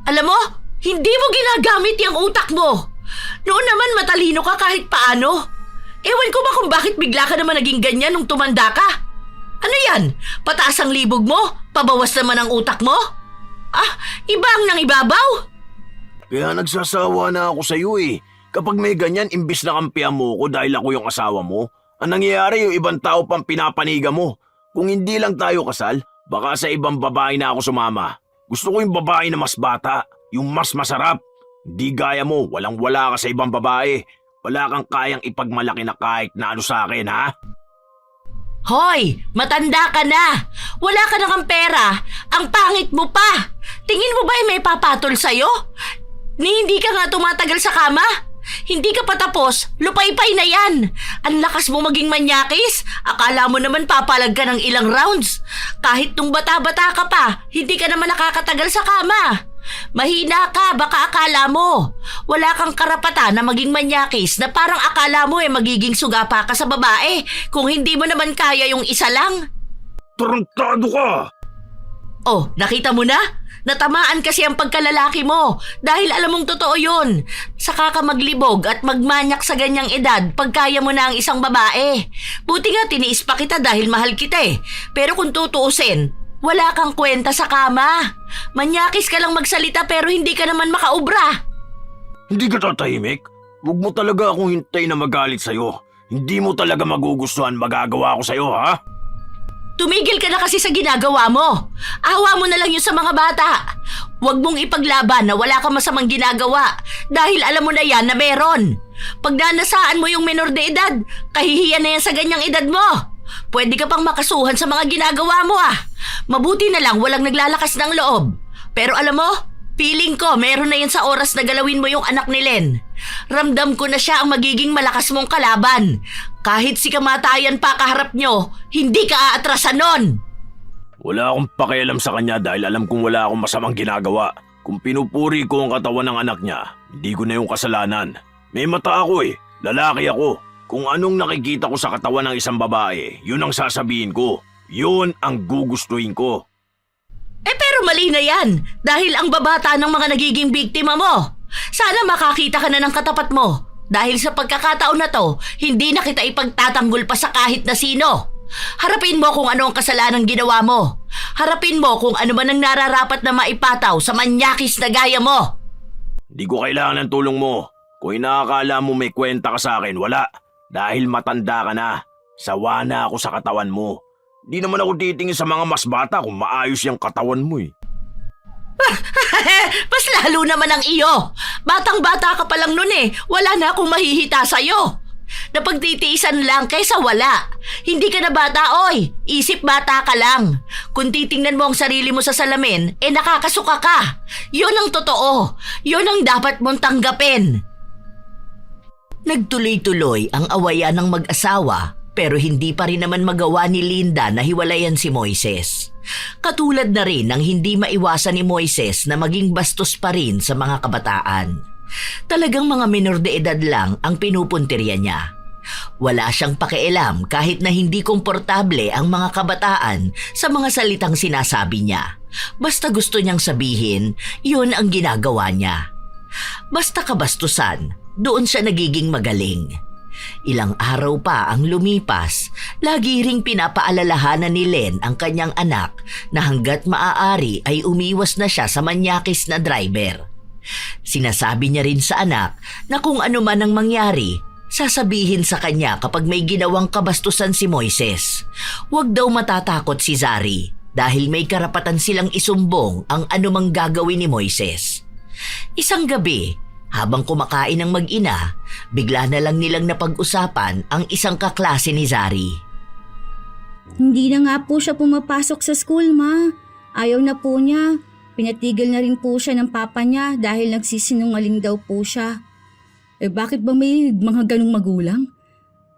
Speaker 4: Alam mo, hindi mo ginagamit yung utak mo. Noon naman matalino ka kahit paano. Ewan ko ba kung bakit bigla ka naman naging ganyan nung tumanda ka? Ano yan? Pataas ang libog mo? Pabawas naman ang utak mo? Iba ang nangibabaw?
Speaker 1: Kaya nagsasawa na ako sa'yo Kapag may ganyan, imbis na kampihan mo ko dahil ako yung asawa mo, ang nangyayari yung ibang tao pang pinapaniga mo. Kung hindi lang tayo kasal, baka sa ibang babae na ako sumama. Gusto ko yung babae na mas bata, yung mas masarap. Hindi gaya mo, walang-wala ka sa ibang babae. Wala kang kayang ipagmalaki na kahit na ano sa akin, ha?
Speaker 4: Hoy, matanda ka na. Wala ka na kang pera. Ang pangit mo pa. Tingin mo ba may papatol sa'yo? Ni hindi ka nga tumatagal sa kama? Hindi ka pa tapos, lupay-pay na yan. Ang lakas mo maging manyakis. Akala mo naman papalag ka ng ilang rounds. Kahit nung bata-bata ka pa, hindi ka naman nakakatagal sa kama. Mahina ka, baka akala mo. Wala kang karapatan na maging manyakis na parang akala mo magiging sugapa ka sa babae kung hindi mo naman kaya yung isa lang.
Speaker 1: Tarantado ka!
Speaker 4: Oh, nakita mo na? Natamaan kasi ang pagkalalaki mo dahil alam mong totoo yun. Saka ka maglibog at magmanyak sa ganyang edad pag kaya mo na ang isang babae. Buti nga tiniis pa kita dahil mahal kita Pero kung tutuusin, wala kang kwenta sa kama. Manyakis ka lang magsalita pero hindi ka naman makaubra.
Speaker 1: Hindi ka tatahimik? Huwag mo talaga akong hintay na magalit sa'yo. Hindi mo talaga magugustuhan magagawa ko sa'yo, ha?
Speaker 4: Tumigil ka na kasi sa ginagawa mo. Awa mo na lang yun sa mga bata. Huwag mong ipaglaban na wala kang masamang ginagawa dahil alam mo na yan na meron. Pag nanasaan mo yung menor de edad, kahihiyan na yan sa ganyang edad mo. Pwede ka pang makasuhan sa mga ginagawa mo Mabuti na lang walang naglalakas ng loob. Pero alam mo, feeling ko meron na yan sa oras na galawin mo yung anak ni Len. Ramdam ko na siya ang magiging malakas mong kalaban. Kahit si kamatayan pa kaharap nyo, hindi ka aatrasan nun.
Speaker 1: Wala akong pakialam sa kanya dahil alam kong wala akong masamang ginagawa. Kung pinupuri ko ang katawan ng anak niya, hindi ko na yung kasalanan. May mata ako lalaki ako. Kung anong nakikita ko sa katawan ng isang babae, yun ang sasabihin ko. Yun ang gugustuhin ko.
Speaker 4: Pero mali na yan dahil ang babata ng mga nagiging biktima mo. Sana makakita ka na ng katapat mo. Dahil sa pagkakataon na to, hindi na kita ipagtatanggol pa sa kahit na sino. Harapin mo kung ano ang kasalanan ginawa mo. Harapin mo kung ano man ang nararapat na maipataw sa manyakis na gaya mo.
Speaker 1: Hindi ko kailangan ng tulong mo. Kung inaakala mo may kwenta ka sa akin, wala. Dahil matanda ka na. Sawa na ako sa katawan mo. Di naman ako titingin sa mga mas bata kung maayos yung katawan mo
Speaker 4: Mas lalo naman ang iyo. Batang-bata ka pa lang nun Wala na akong mahihita sa'yo. Napagtitiisan lang kaysa wala. Hindi ka na bata, oy. Isip bata ka lang. Kung titingnan mo ang sarili mo sa salamin, nakakasuka ka. Yun ang totoo. Yun ang dapat mong tanggapin. Nagtuloy-tuloy ang awayan ng mag-asawa pero hindi pa rin naman magawa ni Linda na hiwalayan si Moises. Katulad na rin ang hindi maiwasan ni Moises na maging bastos pa rin sa mga kabataan. Talagang mga menor de edad lang ang pinupuntirya niya. Wala siyang pakialam kahit na hindi komportable ang mga kabataan sa mga salitang sinasabi niya. Basta gusto niyang sabihin, yun ang ginagawa niya. Basta kabastusan, doon siya nagiging magaling. Ilang araw pa ang lumipas, lagi ring pinapaalalahanan ni Len ang kanyang anak na hanggat maaari ay umiwas na siya sa manyakis na driver. Sinasabi niya rin sa anak na kung ano man ang mangyari, sasabihin sa kanya kapag may ginawang kabastusan si Moises. Huwag daw matatakot si Zari dahil may karapatan silang isumbong ang anumang gagawin ni Moises. Isang gabi, habang kumakain ng mag-ina, bigla na lang nilang napag-usapan ang isang kaklase ni Zari.
Speaker 2: Hindi na nga po siya pumapasok sa school, ma. Ayaw na po niya. Pinatigil na rin po siya ng papa niya dahil nagsisinungaling daw po siya. Bakit ba may mga ganong magulang?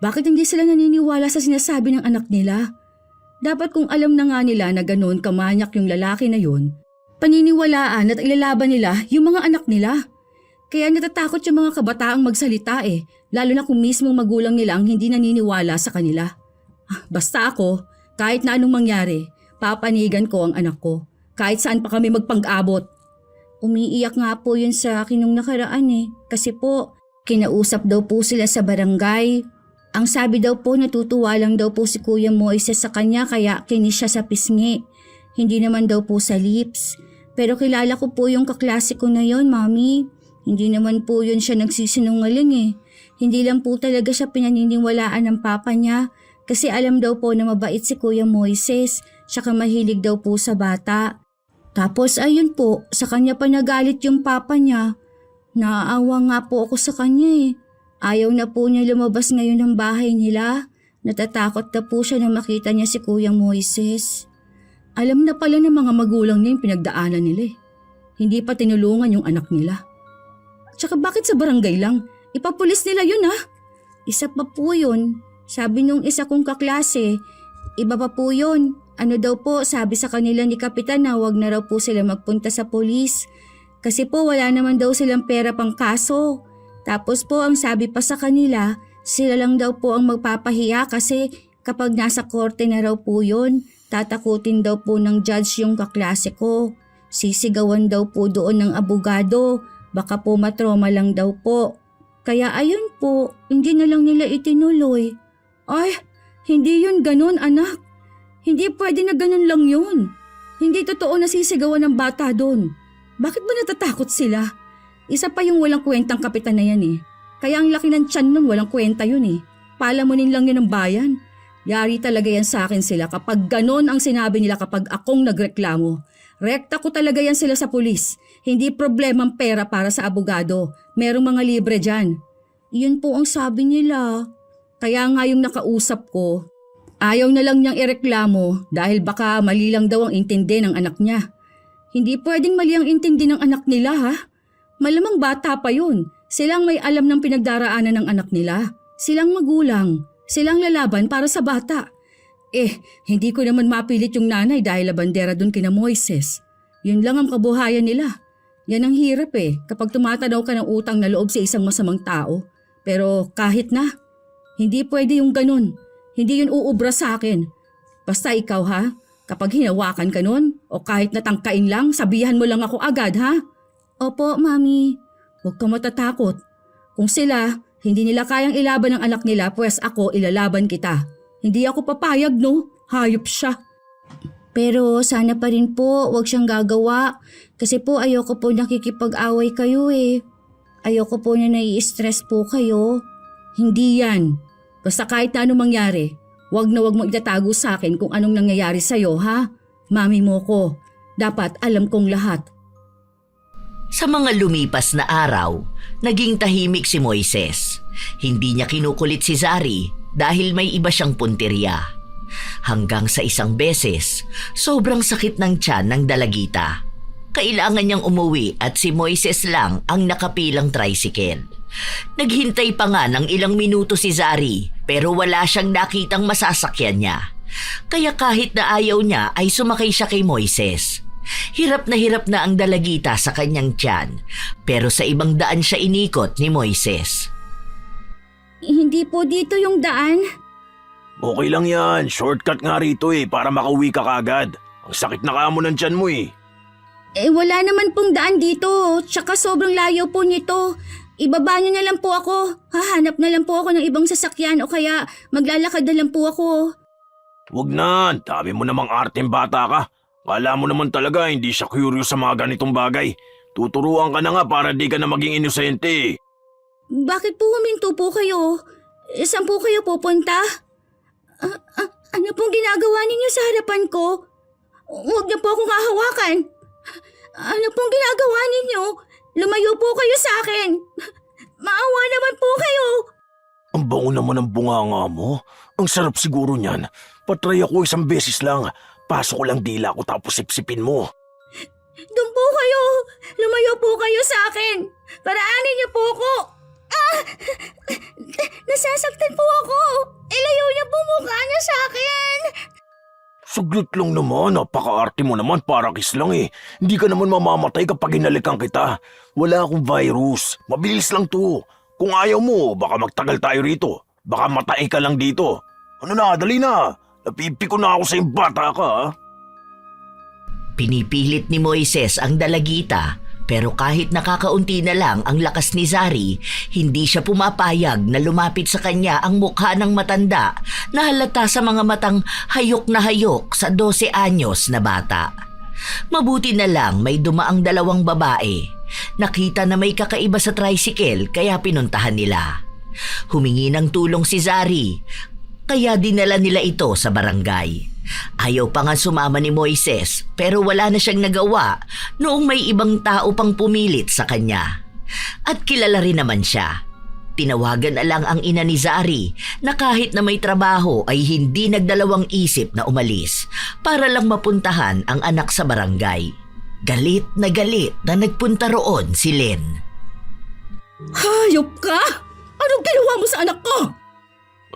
Speaker 2: Bakit hindi sila naniniwala sa sinasabi ng anak nila? Dapat kung alam na nga nila na ganon kamanyak yung lalaki na yun, paniniwalaan at ilalaban nila yung mga anak nila. Kaya natatakot yung mga kabataang magsalita lalo na kung mismong magulang nila ang hindi naniniwala sa kanila. Basta ako, kahit na anong mangyari, papanigan ko ang anak ko, kahit saan pa kami magpang-abot. Umiiyak nga po yun sa akin nung nakaraan kasi po, kinausap daw po sila sa barangay. Ang sabi daw po natutuwa lang daw po si Kuya Moises sa kanya kaya kinis siya sa pisngi. Hindi naman daw po sa lips. Pero kilala ko po yung kaklase ko na yon, Mami. Hindi naman po yun siya nagsisinungaling Hindi lang po talaga siya pinaniniwalaan ng papa niya kasi alam daw po na mabait si Kuya Moises, tsaka mahilig daw po sa bata. Tapos ayun po, sa kanya pa nagalit yung papa niya. Naaawa nga po ako sa kanya Ayaw na po niya lumabas ngayon ng bahay nila. Natatakot na po siya na makita niya si Kuya Moises. Alam na pala ng mga magulang niya yung pinagdaanan nila Hindi pa tinulungan yung anak nila. Tsaka bakit sa barangay lang? Ipapulis nila yun Isa pa po yun. Sabi nung isa kong kaklase, iba pa po yun. Ano daw po, sabi sa kanila ni Kapitan na wag na raw po sila magpunta sa polis. Kasi po wala naman daw silang pera pang kaso. Tapos po ang sabi pa sa kanila, sila lang daw po ang magpapahiya kasi kapag nasa korte na raw po yun, tatakutin daw po ng judge yung kaklase ko. Sisigawan daw po doon ng abogado. Baka po matroma lang daw po. Kaya ayun po, hindi na lang nila itinuloy. Ay, hindi yun ganun anak. Hindi pwede na ganun lang yun. Hindi totoo na sisigawan ng bata doon. Bakit ba natatakot sila? Isa pa yung walang kwentang kapitan na yan Kaya ang laki ng tiyan nun walang kwenta yun Palamunin lang yun ng bayan. Yari talaga yan sa akin sila kapag ganon ang sinabi nila kapag akong nagreklamo. Rekta ko talaga yan sila sa pulis. Hindi problemang pera para sa abogado. Merong mga libre dyan. Yun po ang sabi nila. Kaya nga yung nakausap ko, ayaw na lang niyang ireklamo dahil baka mali lang daw ang intindi ng anak niya. Hindi pwedeng mali ang intindi ng anak nila Malamang bata pa yun. Silang may alam ng pinagdaraanan ng anak nila. Silang magulang. Silang lalaban para sa bata. Hindi ko naman mapilit yung nanay dahil labandera dun kina Moises. Yun lang ang kabuhayan nila. Yan ang hirap kapag tumatanaw ka ng utang na loob sa isang masamang tao. Pero kahit na, hindi pwede yung ganun. Hindi yun uubra sa akin. Basta ikaw kapag hinawakan ka nun o kahit natangkain lang, sabihan mo lang ako agad Opo, Mami. Huwag ka matatakot. Kung sila, hindi nila kayang ilaban ang anak nila, pues ako ilalaban kita. Hindi ako papayag, no? Hayop siya. Pero sana pa rin po, huwag siyang gagawa. Kasi po ayoko po nakikipag-away kayo Ayoko po na nai-stress po kayo. Hindi yan. Basta kahit na anong mangyari, huwag na huwag mo itatago sa akin kung anong nangyayari sa'yo, Mami mo ko. Dapat alam kong lahat.
Speaker 4: Sa mga lumipas na araw, naging tahimik si Moises. Hindi niya kinukulit si Zari dahil may iba siyang punteriya. Hanggang sa isang beses, sobrang sakit ng tiyan ng dalagita. Kailangan niyang umuwi at si Moises lang ang nakapilang tricycle. Naghintay pa nga ng ilang minuto si Zari pero wala siyang nakitang masasakyan niya. Kaya kahit na ayaw niya ay sumakay siya kay Moises. Hirap na ang dalagita sa kanyang tiyan pero sa ibang daan siya inikot ni Moises.
Speaker 2: Hindi po dito yung daan.
Speaker 1: Okay lang yan. Shortcut nga rito para makauwi ka kagad. Ang sakit na kamo ng tiyan mo
Speaker 2: Wala naman pong daan dito. Tsaka sobrang layo po nito. Ibaba niyo na lang po ako. Hahanap na lang po ako ng ibang sasakyan o kaya maglalakad na lang po ako.
Speaker 1: Wag na, dami mo namang arteng bata ka. Kala mo naman talaga hindi siya curious sa mga ganitong bagay. Tuturuan ka na nga para di ka na maging inosente.
Speaker 2: Bakit po huminto po kayo? Saan po kayo pupunta? Ano pong ginagawa ninyo sa harapan ko? Huwag niyo po akong hahawakan. Ano pong ginagawa ninyo? Lumayo po kayo sa akin. Maawa naman po kayo.
Speaker 1: Ang bango naman ng bunganga mo. Ang sarap siguro niyan. Patry ako isang beses lang. Pasok ko lang dila ko tapos sipsipin mo.
Speaker 2: Doon po kayo. Lumayo po kayo sa akin. Paraanin niyo po ako. Nasasaktan po ako. Ilayo niyo po mukha niya sa akin.
Speaker 1: Saglit lang naman, napaka-arte mo naman, para kiss lang eh. Hindi ka naman mamamatay kapag hinalikan kita. Wala akong virus. Mabilis lang to. Kung ayaw mo, baka magtagal tayo rito. Baka matay ka lang dito. Ano na, dali na. Napipiko na ako sa yung bata ka, ha?
Speaker 4: Pinipilit ni Moises ang dalagita, pero kahit nakakaunti na lang ang lakas ni Zari, hindi siya pumapayag na lumapit sa kanya ang mukha ng matanda na halata sa mga matang hayok na hayok sa 12 anyos na bata. Mabuti na lang may dumaang dalawang babae. Nakita na may kakaiba sa tricycle kaya pinuntahan nila. Humingi ng tulong si Zari, kaya dinala nila ito sa barangay. Ayaw pa nga sumama ni Moises pero wala na siyang nagawa noong may ibang tao pang pumilit sa kanya. At kilala rin naman siya. Tinawagan na lang ang ina ni Zari na kahit na may trabaho ay hindi nagdalawang isip na umalis para lang mapuntahan ang anak sa barangay. Galit na nagpunta roon si Len.
Speaker 2: Hayop ka! Anong ginawa mo sa anak ko?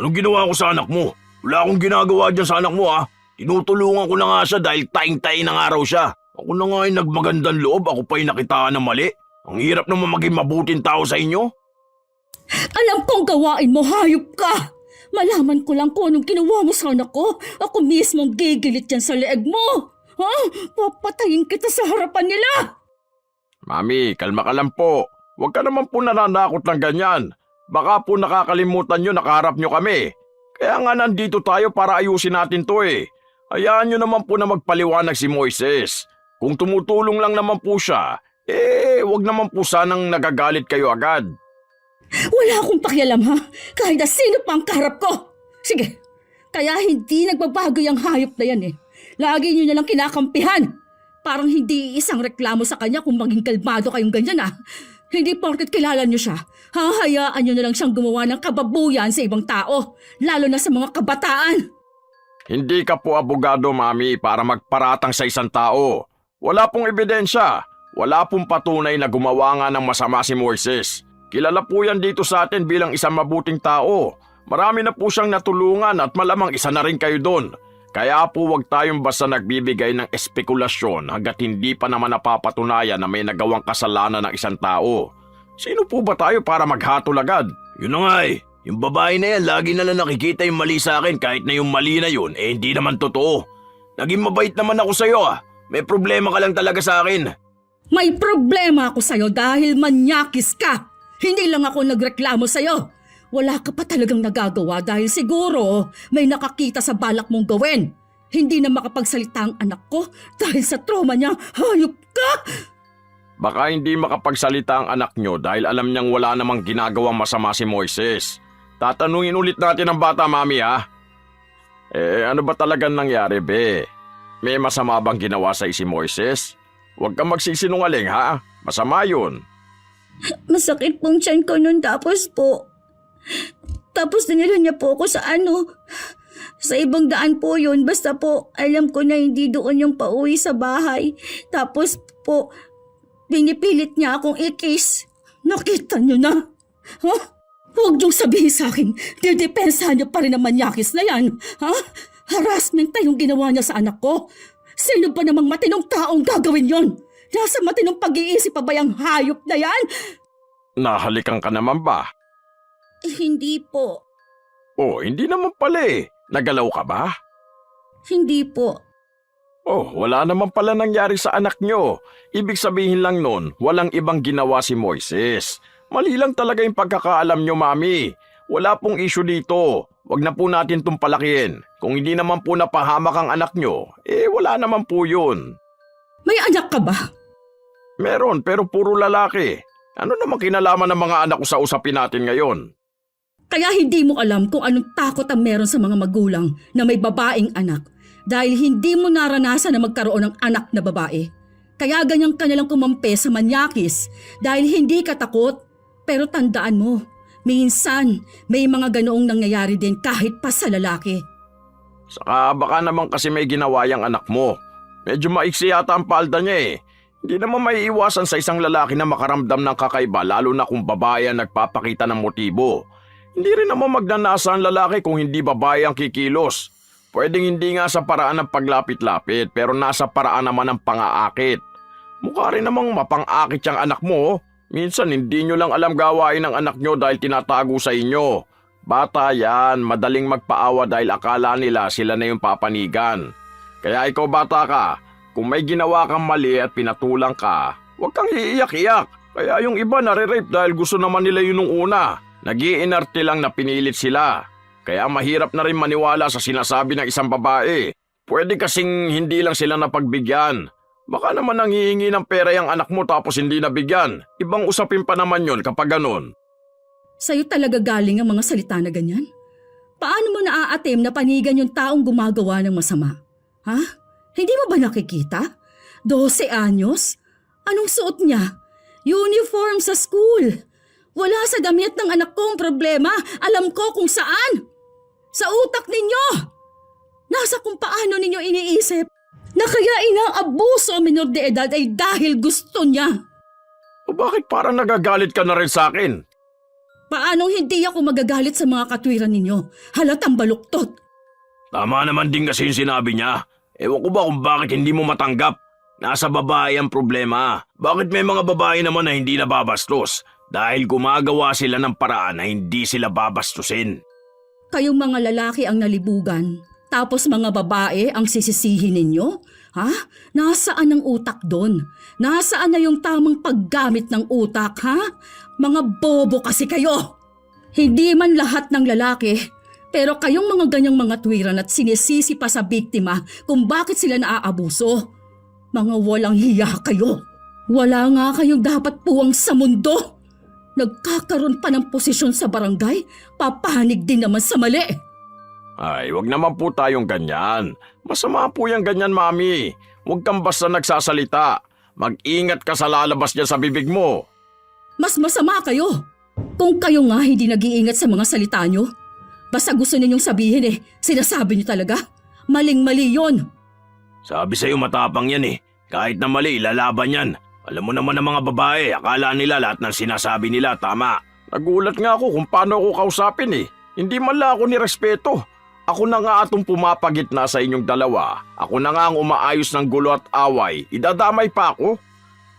Speaker 1: Anong ginawa ko sa anak mo? Wala akong ginagawa dyan sa anak mo, ha? Tinutulungan ko na nga siya dahil taing-taing ng araw siya. Ako na nga yung nagmagandang loob, ako pa yung nakitaan ng mali. Ang hirap naman maging mabuting tao sa inyo.
Speaker 2: Alam kong gawain mo, hayop ka! Malaman ko lang kung anong ginawa mo sa anak ko. Ako mismo ang gigilit yan sa leeg mo. Ha? Papatayin kita sa harapan nila.
Speaker 1: Mami, kalma ka lang po. Huwag ka naman po nananakot ng ganyan. Baka po nakakalimutan nyo nakaharap nyo kami. Kaya nga nandito tayo para ayusin natin to eh. Hayaan nyo naman po na magpaliwanag si Moises. Kung tumutulong lang naman po siya, wag naman po sanang nagagalit kayo agad.
Speaker 2: Wala akong pakialam ha, kahit na sino pa ang kaharap ko. Sige, kaya hindi nagbabago yung hayop na yan eh. Lagi nyo nalang kinakampihan. Parang hindi isang reklamo sa kanya kung maging kalmado kayong ganyan ah. Hindi porket kilala nyo siya, hahayaan nyo nalang siyang gumawa ng kababuyan sa ibang tao, lalo na sa mga kabataan.
Speaker 1: Hindi ka po abogado, Mami, para magparatang sa isang tao. Wala pong ebidensya. Wala pong patunay na gumawa nga ng masama si Moises. Kilala po yan dito sa atin bilang isang mabuting tao. Marami na po siyang natulungan at malamang isa na rin kayo doon. Kaya po wag tayong basta nagbibigay ng espekulasyon hanggat hindi pa naman napapatunayan na may nagawang kasalanan ng isang tao. Sino po ba tayo para maghatol agad? Yun na nga eh. Yung babae na yan, lagi na lang nakikita yung mali sa akin kahit na yung mali na yun, hindi naman totoo. Naging mabait naman ako sa'yo ah. May problema ka lang talaga sa akin.
Speaker 2: May problema ako sa'yo dahil manyakis ka. Hindi lang ako nagreklamo sa'yo. Wala ka pa talagang nagagawa dahil siguro may nakakita sa balak mong gawin. Hindi na makapagsalita ang anak ko dahil sa trauma niya. Hayop ka!
Speaker 1: Baka hindi makapagsalita ang anak nyo dahil alam niyang wala namang ginagawang masama si Moises. Tatanungin ulit natin ang bata, Mami, ha? Ano ba talagang nangyari, be? May masama bang ginawa sa si Moises? Huwag kang magsisinungaling, ha? Masama yun.
Speaker 2: Masakit pong tiyan ko nun tapos dinala niya po ako sa ibang daan po yun. Basta po alam ko na hindi doon yung pauwi sa bahay. Tapos po pinipilit niya akong i-kiss. Nakita niyo na? Ha? Huwag niyong sabihin sa akin, didepensahan niyo pa rin ang manyakis na yan. Ha? Harassment na yung ginawa niya sa anak ko. Sino ba namang matinong taong gagawin yon? Nasa matinong pag-iisip pa ba yung hayop na yan?
Speaker 1: Nahalikan ka naman ba?
Speaker 2: Hindi po.
Speaker 1: Oh, hindi naman pala eh. Nagalaw ka ba?
Speaker 2: Hindi po.
Speaker 1: Oh, wala naman pala nangyari sa anak nyo. Ibig sabihin lang nun, walang ibang ginawa si Moises. Mali lang talaga yung pagkakaalam nyo, Mami. Wala pong issue dito. Wag na po natin itong palakihin. Kung hindi naman po napahamak ang anak nyo, wala naman po yun.
Speaker 2: May anak ka ba?
Speaker 1: Meron, pero puro lalaki. Ano naman kinalaman ng mga anak ko sa usapin natin ngayon?
Speaker 2: Kaya hindi mo alam kung anong takot ang meron sa mga magulang na may babaeng anak dahil hindi mo naranasan na magkaroon ng anak na babae. Kaya ganyan ka nalang kumampi sa manyakis dahil hindi ka takot. Pero tandaan mo, minsan may mga ganoong nangyayari din kahit pa sa lalaki.
Speaker 1: Saka baka naman kasi may ginawa yung anak mo. Medyo maiksi yata ang palda niya eh. Hindi naman maiiwasan sa isang lalaki na makaramdam ng kakaiba lalo na kung babae ang nagpapakita ng motibo. Hindi rin naman magnanasa ang lalaki kung hindi babae ang kikilos. Pwedeng hindi nga sa paraan ng paglapit-lapit pero nasa paraan naman ng pang-aakit. Mukha rin namang mapang-akit yung anak mo. Minsan hindi nyo lang alam gawain ng anak nyo dahil tinatago sa inyo. Bata yan, madaling magpaawa dahil akala nila sila na yung papanigan. Kaya ikaw bata ka, kung may ginawa kang mali at pinatulang ka, huwag kang iiyak-iyak. Kaya yung iba nare-rape dahil gusto naman nila yun nung una. Nag-iinarte lang na pinilit sila. Kaya mahirap na rin maniwala sa sinasabi ng isang babae. Pwede kasing hindi lang sila napagbigyan. Baka naman nanghihingi ng pera yung anak mo tapos hindi nabigyan. Ibang usapin pa naman yon kapag ganun.
Speaker 2: Sa'yo talaga galing ang mga salita na ganyan? Paano mo naaatim na panigan yung taong gumagawa ng masama? Ha? Hindi mo ba nakikita? 12 anyos? Anong suot niya? Uniform sa school. Wala sa damit ng anak ko ang problema. Alam ko kung saan. Sa utak ninyo. Nasa kung paano ninyo iniisip na kaya inaabuso ang minor de edad ay dahil gusto niya.
Speaker 1: O bakit parang nagagalit ka na rin sa akin?
Speaker 2: Paanong hindi ako magagalit sa mga katwiran ninyo? Halatang baluktot.
Speaker 1: Tama naman din kasi yung sinabi niya. Ewan ko ba kung bakit hindi mo matanggap. Nasa babae ang problema. Bakit may mga babae naman na hindi nababastos? Dahil gumagawa sila ng paraan na hindi sila babastusin.
Speaker 2: Kayong mga lalaki ang nalibugan, tapos mga babae ang sisisihin ninyo? Ha? Nasaan ang utak doon? Nasaan na yung tamang paggamit ng utak, ha? Mga bobo kasi kayo! Hindi man lahat ng lalaki, pero kayong mga ganyang mga tuwiran at sinisisi pa sa biktima kung bakit sila naaabuso. Mga walang hiya kayo. Wala nga kayong dapat puwang sa mundo. Nagkakaroon pa ng posisyon sa barangay, papanig din naman sa mali.
Speaker 1: Ay, wag naman po tayong ganyan. Masama po yung ganyan, Mami. Huwag kang basta nagsasalita. Mag-ingat ka sa lalabas niya sa bibig mo.
Speaker 2: Mas masama kayo. Kung kayo nga hindi nag-iingat sa mga salita nyo, basta gusto ninyong sabihin sinasabi nyo talaga. Maling-mali yon.
Speaker 1: Sabi sa'yo matapang yan eh. Kahit na mali, lalaban yan. Alam mo naman ng mga babae, akala nila lahat ng sinasabi nila tama. Nagulat nga ako kung paano ako kausapin eh. Hindi man lang ako nirespeto. Ako na nga atong pumapagitna sa inyong dalawa. Ako na nga ang umaayos ng gulo at away. Idadamay pa ako.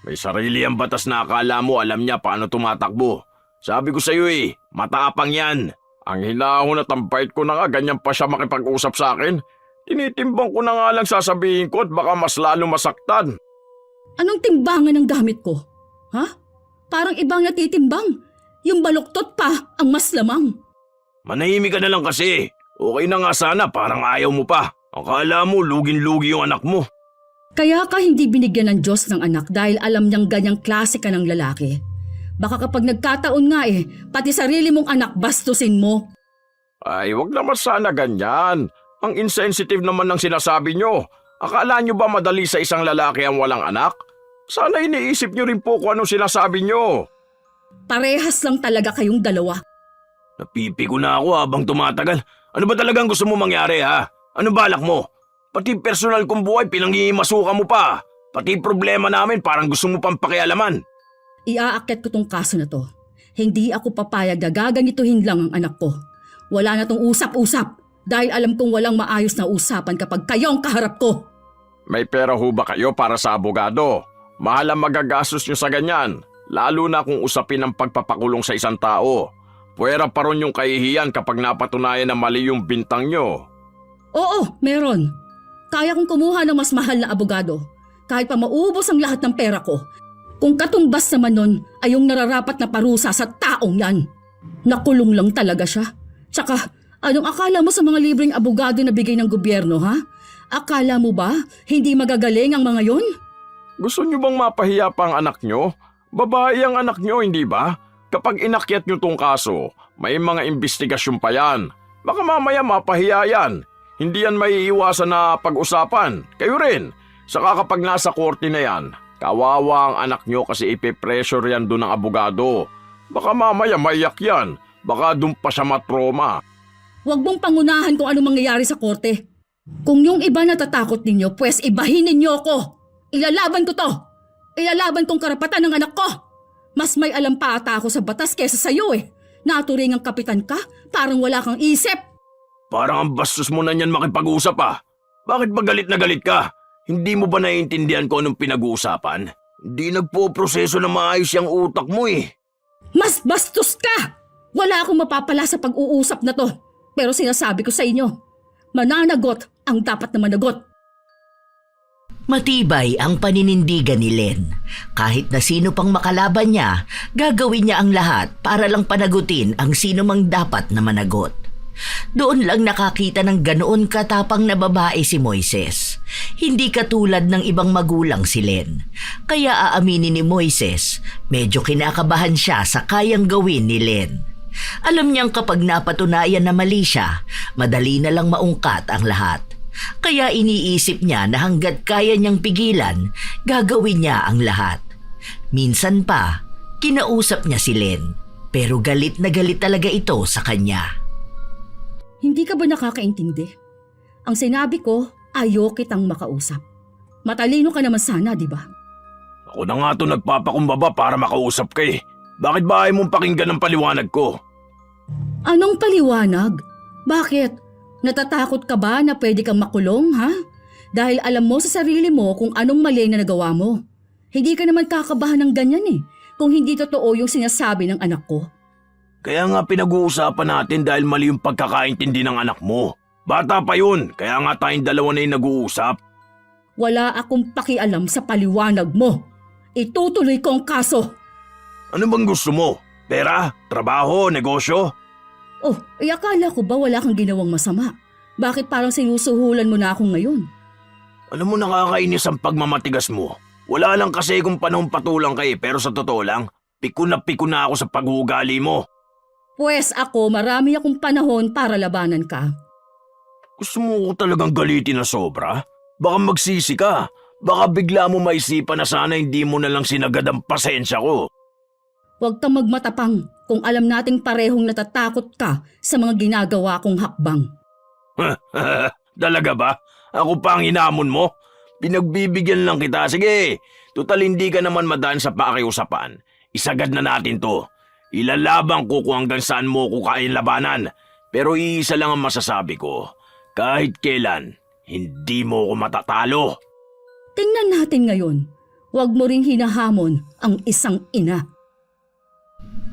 Speaker 1: May sarili ang batas na akala mo alam niya paano tumatakbo. Sabi ko sa'yo matapang yan. Ang hinahon at ang bait ko na nga, ganyan pa siya makipag-usap sa akin. Tinitimbang ko na nga lang sasabihin ko at baka mas lalo masaktan.
Speaker 2: Anong timbangan ang gamit ko? Ha? Parang ibang natitimbang. Yung baluktot pa ang mas lamang.
Speaker 1: Manahimik ka na lang kasi. Okay na nga sana, parang ayaw mo pa. Akala mo lugin-lugi yung anak mo.
Speaker 2: Kaya ka hindi binigyan ng Diyos ng anak dahil alam niyang ganyang klase ka ng lalaki. Baka kapag nagkataon nga pati sarili mong anak bastusin mo.
Speaker 1: Ay, wag naman sana ganyan. Ang insensitive naman ng sinasabi nyo. Akala nyo ba madali sa isang lalaki ang walang anak? Sana iniisip nyo rin po kung anong sinasabi nyo.
Speaker 2: Parehas lang talaga kayong dalawa.
Speaker 1: Napipigo na ako habang tumatagal. Ano ba talagang gusto mo mangyari ha? Ano balak mo? Pati personal kong buhay pinangihimasukan mo pa. Pati problema namin parang gusto mo pang pakialaman.
Speaker 2: Iaakit ko tong kaso na to. Hindi ako papayag na gaganituhin lang ang anak ko. Wala na tong usap-usap dahil alam kong walang maayos na usapan kapag kayo ang kaharap ko.
Speaker 1: May pera ho ba kayo para sa abogado? Mahal ang magagastos nyo sa ganyan. Lalo na kung usapin ang pagpapakulong sa isang tao. Puwera pa ron yung kahihiyan kapag napatunayan na mali yung bintang nyo.
Speaker 2: Oo, meron. Kaya kong kumuha ng mas mahal na abogado. Kahit pa maubos ang lahat ng pera ko. Kung katumbas naman nun ay yung nararapat na parusa sa taong yan. Nakulong lang talaga siya. Tsaka, anong akala mo sa mga libreng abogado na bigay ng gobyerno, ha? Akala mo ba hindi magagaling ang mga yon?
Speaker 1: Gusto niyo bang mapahiya pa ang anak niyo? Babae ang anak niyo, hindi ba? Kapag inakyat niyo tong kaso, may mga investigasyon pa yan. Baka mamaya mapahiya yan. Hindi yan maiiwasan na pag-usapan. Kayo rin. Saka kapag nasa korte na yan, kawawa ang anak niyo kasi ipipressure yan doon ng abogado. Baka mamaya maiyak yan. Baka doon pa siya matroma.
Speaker 2: Huwag mong pangunahan kung anong mangyayari sa korte. Kung yung iba natatakot ninyo, pues ibahin ninyo ako. Ilalaban ko to. Ilalaban kong karapatan ng anak ko. Mas may alam pa ata ako sa batas kesa sa'yo eh. Naturing ang kapitan ka, parang wala kang isip.
Speaker 1: Parang ang bastos mo na niyan makipag-usap ah. Bakit ba galit na galit ka? Hindi mo ba naiintindihan ko anong pinag-uusapan? Hindi nagpo-proseso na maayos yung utak mo eh.
Speaker 2: Mas bastos ka! Wala akong mapapala sa pag-uusap na to. Pero sinasabi ko sa inyo, mananagot ang dapat na managot.
Speaker 4: Matibay ang paninindigan ni Len. Kahit na sino pang makalaban niya, gagawin niya ang lahat para lang panagutin ang sino mang dapat na managot. Doon lang nakakita ng ganoon katapang na babae si Moises. Hindi katulad ng ibang magulang si Len. Kaya aaminin ni Moises, medyo kinakabahan siya sa kayang gawin ni Len. Alam niyang kapag napatunayan na mali siya, madali na lang maungkat ang lahat. Kaya iniisip niya na hanggat kaya niyang pigilan, gagawin niya ang lahat. Minsan pa, kinausap niya si Len, pero galit na galit talaga ito sa kanya.
Speaker 2: Hindi ka ba nakakaintindi? Ang sinabi ko, ayaw kitang makausap. Matalino ka naman sana, di ba?
Speaker 1: Ako na nga to nagpapakumbaba para makausap ka eh. Bakit ba ayaw mong pakinggan ang paliwanag ko?
Speaker 2: Anong paliwanag? Bakit? Natatakot ka ba na pwede kang makulong, ha? Dahil alam mo sa sarili mo kung anong mali na nagawa mo. Hindi ka naman kakabahan ng ganyan eh, kung hindi totoo yung sinasabi ng anak ko.
Speaker 1: Kaya nga pinag-uusapan natin dahil mali yung pagkakaintindi ng anak mo. Bata pa yun, kaya nga tayong dalawa na yung nag-uusap.
Speaker 2: Wala akong pakialam sa paliwanag mo. Itutuloy ko ang kaso.
Speaker 1: Ano bang gusto mo? Pera? Trabaho? Negosyo?
Speaker 2: Oh, akala ko ba wala kang ginawang masama? Bakit parang sinusuhulan mo na ako ngayon?
Speaker 1: Alam mo nakakainis ang pagmamatigas mo. Wala lang kasi kung panahon patulang kay pero sa totoo lang, piko na ako sa paghugali mo.
Speaker 2: Pues ako marami akong panahon para labanan ka.
Speaker 1: Gusto mo ko talagang galitin na sobra? Baka magsisi ka. Baka bigla mo maisipan na sana hindi mo na lang sinagad ang pasensya ko.
Speaker 2: Huwag kang magmatapang kung alam nating parehong natatakot ka sa mga ginagawa kong hakbang.
Speaker 1: Talaga ba? Ako pa ang hinamon mo? Pinagbibigyan lang kita. Sige, tutal hindi ka naman madaan sa pakiusapan. Isagad na natin to. Ilalaban ko kung hanggang saan mo ko kayang labanan. Pero iisa lang ang masasabi ko. Kahit kailan, hindi mo ko matatalo.
Speaker 2: Tingnan natin ngayon. Huwag mo ring hinahamon ang isang ina.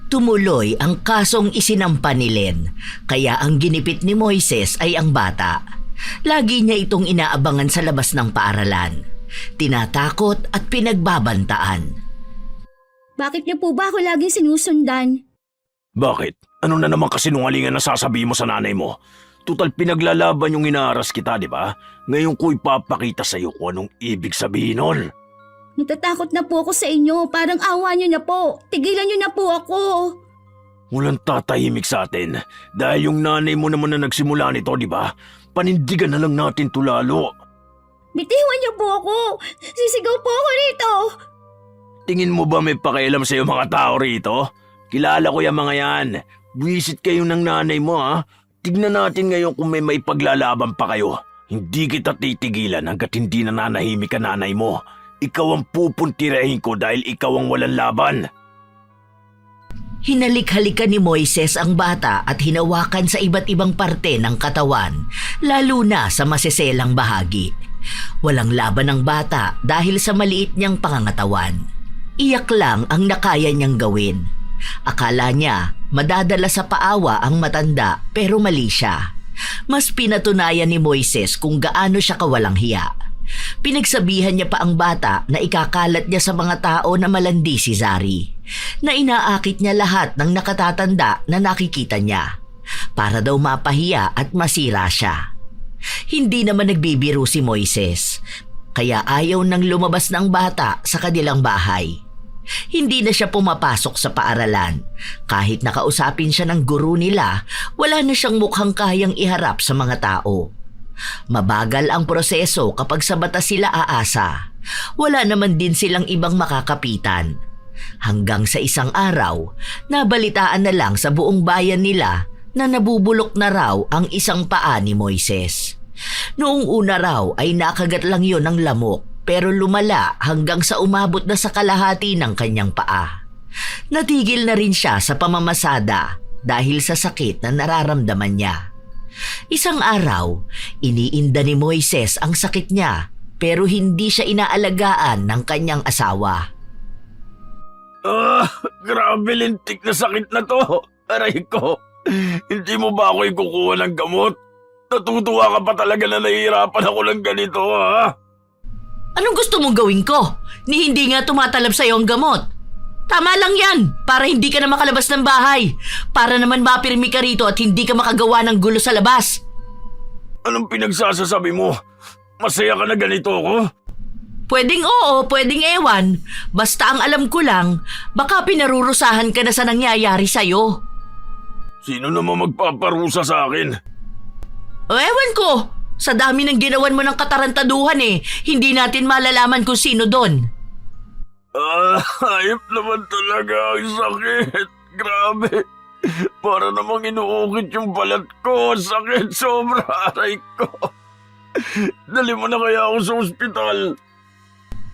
Speaker 4: Tumuloy ang kasong isinampa ni Len, kaya ang ginipit ni Moises ay ang bata. Lagi niya itong inaabangan sa labas ng paaralan. Tinatakot at pinagbabantaan.
Speaker 2: Bakit niyo po ba ako laging sinusundan?
Speaker 1: Bakit? Ano na naman kasinungalingan na sasabihin mo sa nanay mo? Tutal pinaglalaban yung inaaras kita, di ba? Ngayon ko ipapakita sa iyo kung anong ibig sabihin nun.
Speaker 2: Natatakot na po ako sa inyo. Parang awa niyo na po. Tigilan niyo na po ako.
Speaker 1: Walang tatahimik sa atin. Dahil yung nanay mo naman na nagsimula nito, di ba? Panindigan na lang natin to lalo.
Speaker 2: Bitiwan niyo po ako. Sisigaw po ako rito.
Speaker 1: Tingin mo ba may pakialam sa'yo mga tao rito? Kilala ko yung mga yan. Visit kayo ng nanay mo ha. Tignan natin ngayon kung may paglalaban pa kayo. Hindi kita titigilan hanggat hindi nananahimik ka nanay mo. Ikaw ang pupuntirahin ko dahil ikaw ang walang laban.
Speaker 4: Hinalik-halikan ni Moises ang bata at hinawakan sa iba't ibang parte ng katawan, lalo na sa masiselang bahagi. Walang laban ng bata dahil sa maliit niyang pangangatawan. Iyak lang ang nakaya niyang gawin. Akala niya madadala sa paawa ang matanda pero mali siya. Mas pinatunayan ni Moises kung gaano siya kawalang hiya. Pinagsabihan niya pa ang bata na ikakalat niya sa mga tao na malandi si Zari, na inaakit niya lahat ng nakatatanda na nakikita niya, para daw mapahiya at masira siya. Hindi naman nagbibiro si Moises, kaya ayaw nang lumabas ng bata sa kanilang bahay. Hindi na siya pumapasok sa paaralan. Kahit nakausapin siya ng guro nila, wala na siyang mukhang kayang iharap sa mga tao. Mabagal ang proseso kapag sa batas sila aasa. Wala naman din silang ibang makakapitan. Hanggang sa isang araw, nabalitaan na lang sa buong bayan nila na nabubulok na raw ang isang paa ni Moises. Noong una raw ay nakagat lang yon ng lamok, pero lumala hanggang sa umabot na sa kalahati ng kanyang paa. Natigil na rin siya sa pamamasada dahil sa sakit na nararamdaman niya. Isang araw, iniinda ni Moises ang sakit niya, pero hindi siya inaalagaan ng kanyang asawa.
Speaker 1: Grabe lintik na sakit na to. Aray ko. Hindi mo ba ako ikukuha ng gamot? Natutuwa ka pa talaga na nahihirapan ako ng ganito, ha?
Speaker 4: Anong gusto mong gawin ko? Ni hindi nga tumatalab sa'yo ang gamot. Tama lang yan, para hindi ka na makalabas ng bahay. Para naman mapirmi ka rito at hindi ka makagawa ng gulo sa labas.
Speaker 1: Anong pinagsasasabi mo? Masaya ka na ganito ako?
Speaker 4: Pwedeng oo, pwedeng ewan. Basta ang alam ko lang, baka pinarurusahan ka na sa nangyayari sa'yo.
Speaker 1: Sino naman magpaparusa sa akin?
Speaker 4: O ewan ko, sa dami ng ginawan mo ng katarantaduhan hindi natin malalaman kung sino doon.
Speaker 1: Hayop naman talaga ang sakit. Grabe. Para namang inuukit yung balat ko. Sakit sobra, aray ko. Dali mo na kaya ako sa ospital.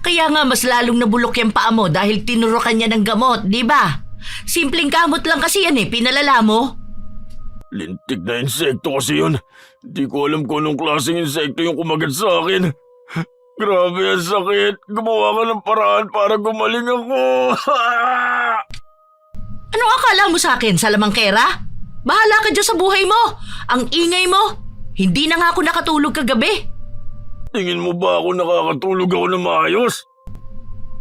Speaker 4: Kaya nga mas lalong nabulok yung paa mo dahil tinurukan niya ng gamot, di ba? Simpleng kamot lang kasi yan pinalala mo.
Speaker 1: Lintik na insekto kasi yun. Di ko alam kung anong klaseng insekto yung kumagat sa akin. Grabe ang sakit. Gumawa ka ng paraan para gumaling ako.
Speaker 4: Anong akala mo sa akin, salamangkera? Bahala ka dyan sa buhay mo. Ang ingay mo. Hindi na nga ako nakatulog kagabi.
Speaker 1: Tingin mo ba ako nakakatulog ako na maayos?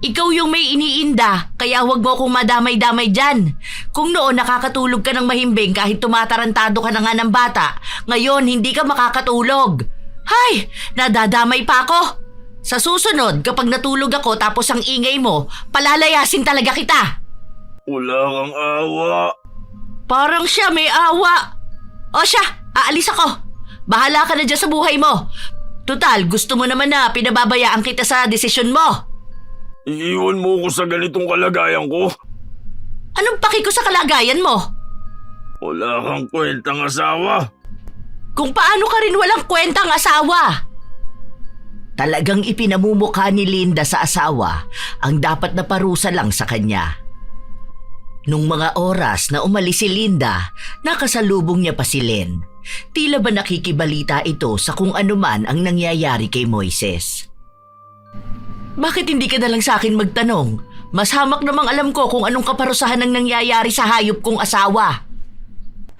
Speaker 4: Ikaw yung may iniinda, kaya huwag mo akong madamay-damay dyan. Kung noon nakakatulog ka ng mahimbing kahit tumatarantado ka na nga ng bata, ngayon hindi ka makakatulog. Hay! Nadadamay pa ako. Sa susunod, kapag natulog ako tapos ang ingay mo, palalayasin talaga kita.
Speaker 1: Wala kang awa.
Speaker 4: Parang siya may awa. O siya, aalis ako. Bahala ka na dyan sa buhay mo. Tutal, gusto mo naman na pinababayaan kita sa desisyon mo.
Speaker 1: Iiwan mo ko sa ganitong kalagayan ko?
Speaker 4: Anong paki ko sa kalagayan mo?
Speaker 1: Wala kang kwentang asawa.
Speaker 4: Kung paano ka rin walang kwentang asawa. Talagang ipinamumukha ni Linda sa asawa ang dapat na parusa lang sa kanya. Nung mga oras na umalis si Linda, nakasalubong niya pa si Len. Tila ba nakikibalita ito sa kung anuman ang nangyayari kay Moises. Bakit hindi ka na lang sa akin magtanong? Mas hamak namang alam ko kung anong kaparusahan ng nangyayari sa hayop kong asawa.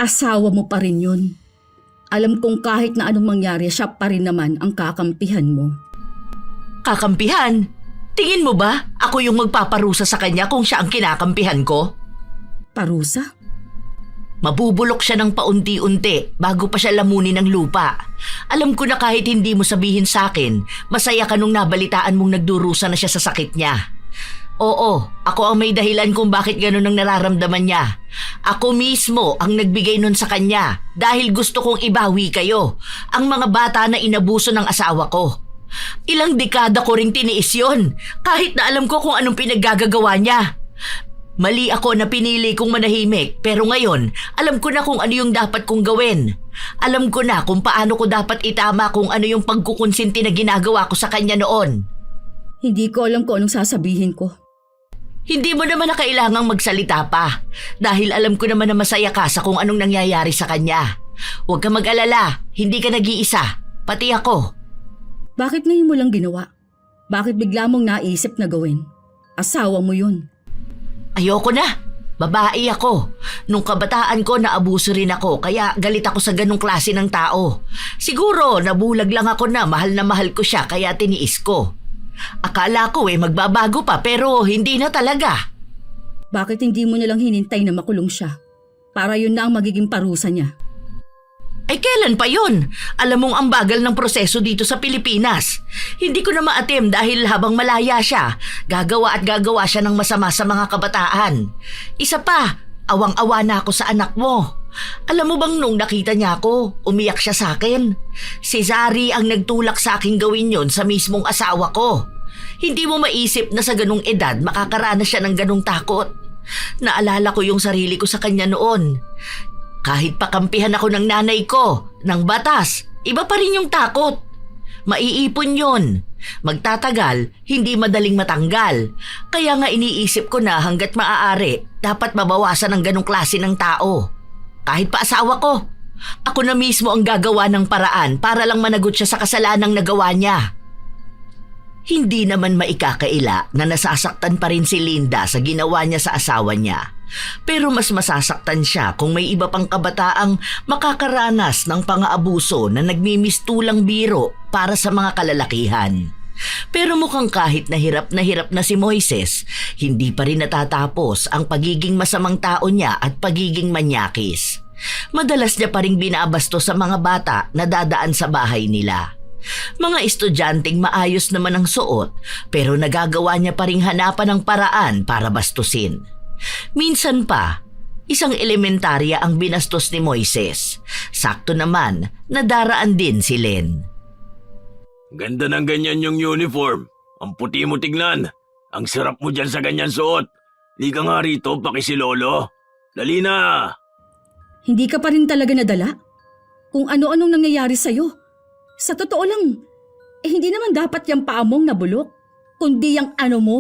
Speaker 2: Asawa mo pa rin yun. Alam kong kahit na anong mangyari, siya pa rin naman ang kakampihan mo.
Speaker 4: Kakampihan? Tingin mo ba ako yung magpaparusa sa kanya kung siya ang kinakampihan ko?
Speaker 2: Parusa?
Speaker 4: Mabubulok siya ng paunti-unti bago pa siya lamunin ng lupa. Alam ko na kahit hindi mo sabihin sa akin, masaya ka nung nabalitaan mong nagdurusa na siya sa sakit niya. Oo, ako ang may dahilan kung bakit ganun ang nararamdaman niya. Ako mismo ang nagbigay nun sa kanya dahil gusto kong ibawi kayo, ang mga bata na inabuso ng asawa ko. Ilang dekada ko ring tiniis yun, kahit na alam ko kung anong pinaggagawa niya. Mali ako na pinili kong manahimik, pero ngayon alam ko na kung ano yung dapat kong gawin. Alam ko na kung paano ko dapat itama kung ano yung pagkukonsinti na ginagawa ko sa kanya noon.
Speaker 2: Hindi ko alam kung anong sasabihin ko.
Speaker 4: Hindi mo naman na kailangang magsalita pa dahil alam ko naman na masaya ka sa kung anong nangyayari sa kanya. Huwag ka mag-alala, hindi ka nag-iisa, pati ako.
Speaker 2: Bakit ngayon mo lang ginawa? Bakit bigla mong naisip na gawin? Asawa mo yun.
Speaker 4: Ayoko na. Babae ako. Nung kabataan ko, naabuso rin ako, kaya galit ako sa ganong klase ng tao. Siguro, nabulag lang ako na mahal ko siya, kaya tiniis ko. Akala ko magbabago pa, pero hindi na talaga.
Speaker 2: Bakit hindi mo nalang hinintay na makulong siya? Para yun na ang magiging parusa niya.
Speaker 4: Ay kailan pa yun? Alam mong ang bagal ng proseso dito sa Pilipinas. Hindi ko na ma-attempt dahil habang malaya siya, gagawa siya ng masama sa mga kabataan. Isa pa, awang-awa na ako sa anak mo. Alam mo bang nung nakita niya ako, umiyak siya sa akin? Si Zari ang nagtulak sa akin gawin yon sa mismong asawa ko. Hindi mo maisip na sa ganung edad makakaranas siya ng ganung takot. Naalala ko yung sarili ko sa kanya noon. Kahit pakampihan ako ng nanay ko, ng batas, iba pa rin yung takot. Maiipon yon. Magtatagal, hindi madaling matanggal. Kaya nga iniisip ko na hanggat maaari, dapat mabawasan ang ganong klase ng tao. Kahit pa asawa ko, ako na mismo ang gagawa ng paraan para lang managot siya sa kasalanang nagawa niya. Hindi naman maikakaila na nasasaktan pa rin si Linda sa ginawa niya sa asawa niya. Pero mas masasaktan siya kung may iba pang kabataang makakaranas ng pang-aabuso na nagmimistulang biro para sa mga kalalakihan. Pero mukhang kahit na hirap na si Moises, hindi pa rin natatapos ang pagiging masamang tao niya at pagiging manyakis. Madalas niya pa rin binabasto sa mga bata na dadaan sa bahay nila. Mga estudyanteng maayos naman ang suot, pero nagagawa niya pa rin hanapan ng paraan para bastusin. Minsan pa, isang elementarya ang binastos ni Moises. Sakto naman, nadaraan din si Len.
Speaker 1: Ganda ng ganyan yung uniform. Ang puti mo tignan. Ang sarap mo dyan sa ganyan suot. Liga nga rito, pakisilolo. Dali na!
Speaker 2: Hindi ka pa rin talaga nadala? Kung ano-anong nangyayari sa'yo. Sa totoo lang, hindi naman dapat yung paa mong nabulok, kundi yung ano mo,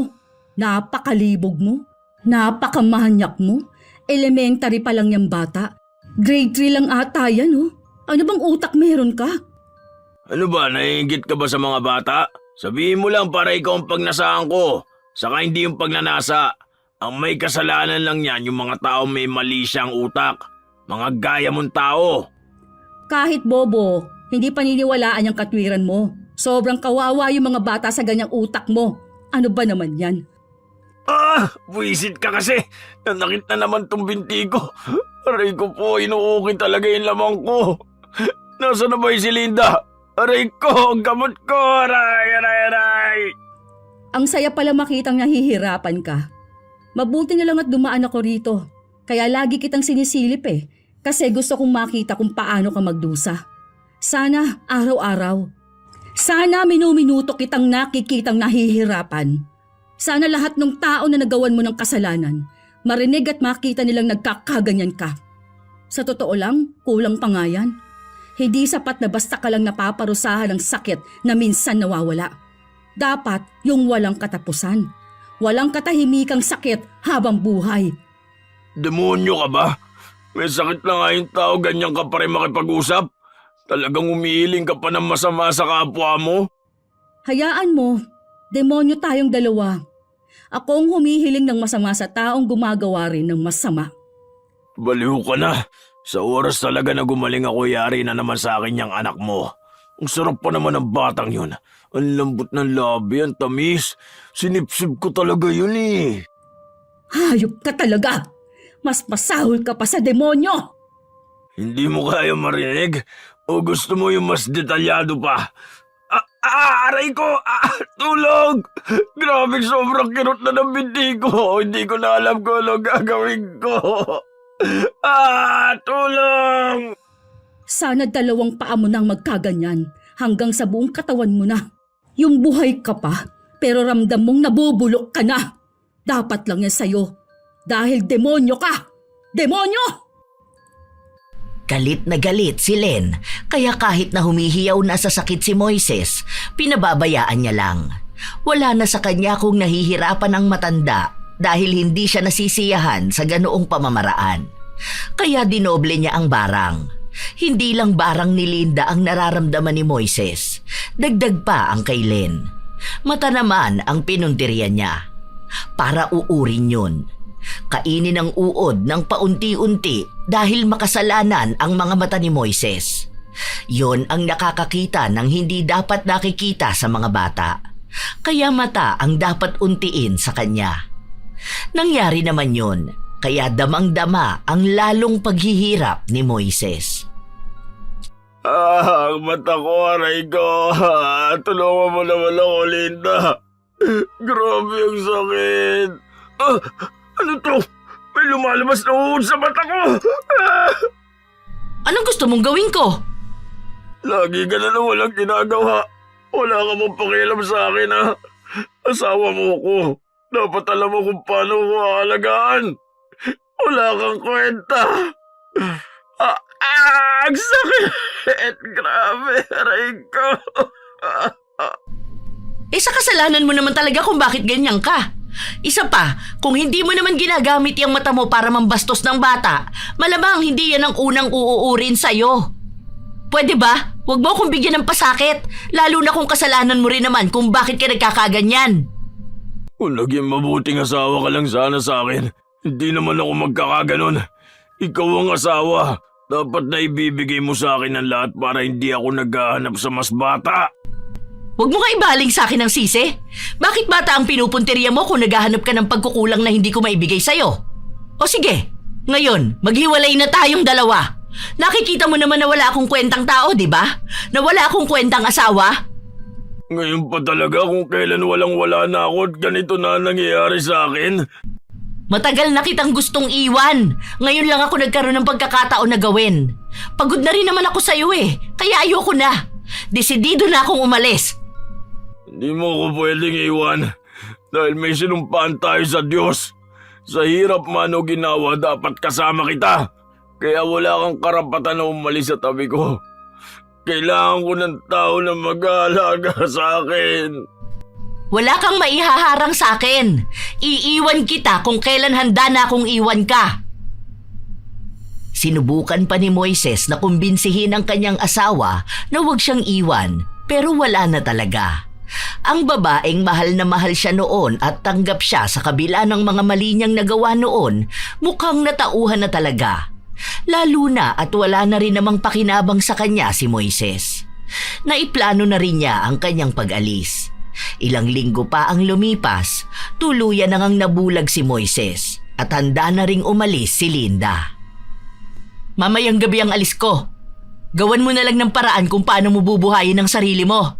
Speaker 2: napakalibog mo, napakamanyak mo, elementary pa lang yung bata. Grade 3 lang ata yan, oh. Ano bang utak meron ka?
Speaker 1: Ano ba, naiingit ka ba sa mga bata? Sabihin mo lang para ikaw ang pagnasaan ko. Saka hindi yung pagnanasa. Ang may kasalanan lang yan yung mga tao may mali siyang utak. Mga gaya mong tao.
Speaker 2: Kahit bobo, hindi paniniwalaan yung katwiran mo. Sobrang kawawa yung mga bata sa ganyang utak mo. Ano ba naman yan?
Speaker 1: Buisit ka kasi. Nanakit na naman tong binti ko. Aray ko po, inuukit talaga yung lamang ko. Nasaan na ba yung si Linda? Aray ko, ang gamot ko. Aray.
Speaker 2: Ang saya pala makitang nahihirapan ka. Mabuti na lang at dumaan ako rito. Kaya lagi kitang sinisilip kasi gusto kong makita kung paano ka magdusa. Sana araw-araw. Sana minuminuto kitang nakikitang nahihirapan. Sana lahat ng tao na nagawan mo ng kasalanan, marinig at makita nilang nagkakaganyan ka. Sa totoo lang, kulang pa nga yan. Hindi sapat na basta ka lang napaparusahan ng sakit na minsan nawawala. Dapat yung walang katapusan. Walang katahimikang sakit habang buhay.
Speaker 1: Demonyo ka ba? May sakit na nga yung tao, ganyan ka pa rin makipag-usap? Talagang umiiling ka pa ng masama sa kapwa mo?
Speaker 2: Hayaan mo, demonyo tayong dalawa. Ako ang humihiling ng masama sa taong gumagawa rin ng masama.
Speaker 1: Baliw ka na. Sa oras talaga na gumaling ako, yari na naman sa akin yung anak mo. Ang sarap pa naman ng batang yun. Ang lambot ng labi, ang tamis. Sinipsip ko talaga yun eh.
Speaker 2: Hayop ka talaga! Mas masahol ka pa sa demonyo!
Speaker 1: Hindi mo kaya marinig? O gusto mo yung mas detalyado pa? Aray ko! Tulog! Grabe, sobrang kirot na ng binti ko. Hindi ko na alam kung ano gagawin ko. Tulong!
Speaker 2: Sana dalawang paa mo nang magkaganyan hanggang sa buong katawan mo na. Yung buhay ka pa, pero ramdam mong nabubulok ka na. Dapat lang yan sa'yo. Dahil demonyo ka! Demonyo!
Speaker 4: Galit na galit si Len, kaya kahit na humihiyaw na sa sakit si Moises, pinababayaan niya lang. Wala na sa kanya kung nahihirapan ang matanda dahil hindi siya nasisiyahan sa ganoong pamamaraan. Kaya dinoble niya ang barang. Hindi lang barang ni Linda ang nararamdaman ni Moises, dagdag pa ang kay Len. Mata naman ang pinuntirya niya. Para uurin yun. Kainin ang uod ng paunti-unti dahil makasalanan ang mga mata ni Moises. Yon ang nakakakita ng hindi dapat nakikita sa mga bata. Kaya mata ang dapat untiin sa kanya. Nangyari naman yon, kaya damang-dama ang lalong paghihirap ni Moises.
Speaker 1: Ang mata ko, aray ko. Tulungan mo naman ako, Linda. Grabe ang sakit. Ano to? May lumalabas na uod sa mata ko.
Speaker 4: Anong gusto mong gawin ko?
Speaker 1: Lagi ka na walang ginagawa. Wala ka mong pakialam sa akin, ha? Asawa mo ko. Dapat alam mo kung paano ko aalagaan. Wala kang kwenta. Ang sakit! Grabe, aray ko.
Speaker 4: Sa kasalanan mo naman talaga kung bakit ganyan ka. Isa pa, kung hindi mo naman ginagamit yung mata mo para mambastos ng bata, malamang hindi yan ang unang uuurin sa'yo. Pwede ba? Huwag mo akong bigyan ng pasakit, lalo na kung kasalanan mo rin naman kung bakit ka nagkakaganyan.
Speaker 1: Kung naging mabuting asawa ka lang sana sa akin, hindi naman ako magkakaganon. Ikaw ang asawa. Dapat na ibibigay mo sa akin ang lahat para hindi ako naghahanap sa mas bata.
Speaker 4: Huwag mo nga ibaling sa akin ng sisi. Bakit bata ang pinupunteriya mo kung naghahanap ka ng pagkukulang na hindi ko maibigay sa'yo? O sige, ngayon, maghiwalay na tayong dalawa. Nakikita mo naman na wala akong kwentang tao, di ba? Na wala akong kwentang asawa?
Speaker 1: Ngayon pa talaga kung kailan walang-wala na ako at ganito na nangyayari sa akin.
Speaker 4: Matagal na kitang gustong iwan. Ngayon lang ako nagkaroon ng pagkakataon na gawin. Pagod na rin naman ako sa'yo kaya ayoko na. Desidido na akong umalis.
Speaker 1: Hindi mo ako pwedeng iwan dahil may sinumpaan tayo sa Diyos. Sa hirap man o ginawa, dapat kasama kita. Kaya wala kang karapatan na umalis sa tabi ko. Kailangan ko ng tao na mag-aalaga sa akin.
Speaker 4: Wala kang maihaharang sa akin. Iiwan kita kung kailan handa na akong iwan ka. Sinubukan pa ni Moises na kumbinsihin ang kanyang asawa na huwag siyang iwan, pero wala na talaga. Ang babaeng mahal na mahal siya noon at tanggap siya sa kabila ng mga mali niyang nagawa noon, mukhang natauhan na talaga. Lalo na at wala na rin namang pakinabang sa kanya si Moises. Naiplano na rin niya ang kanyang pag-alis. Ilang linggo pa ang lumipas, tuluyan na ngang nabulag si Moises at handa na ring umalis si Linda. Mamayang gabi ang alis ko. Gawan mo na lang ng paraan kung paano mo bubuhayin ang sarili mo.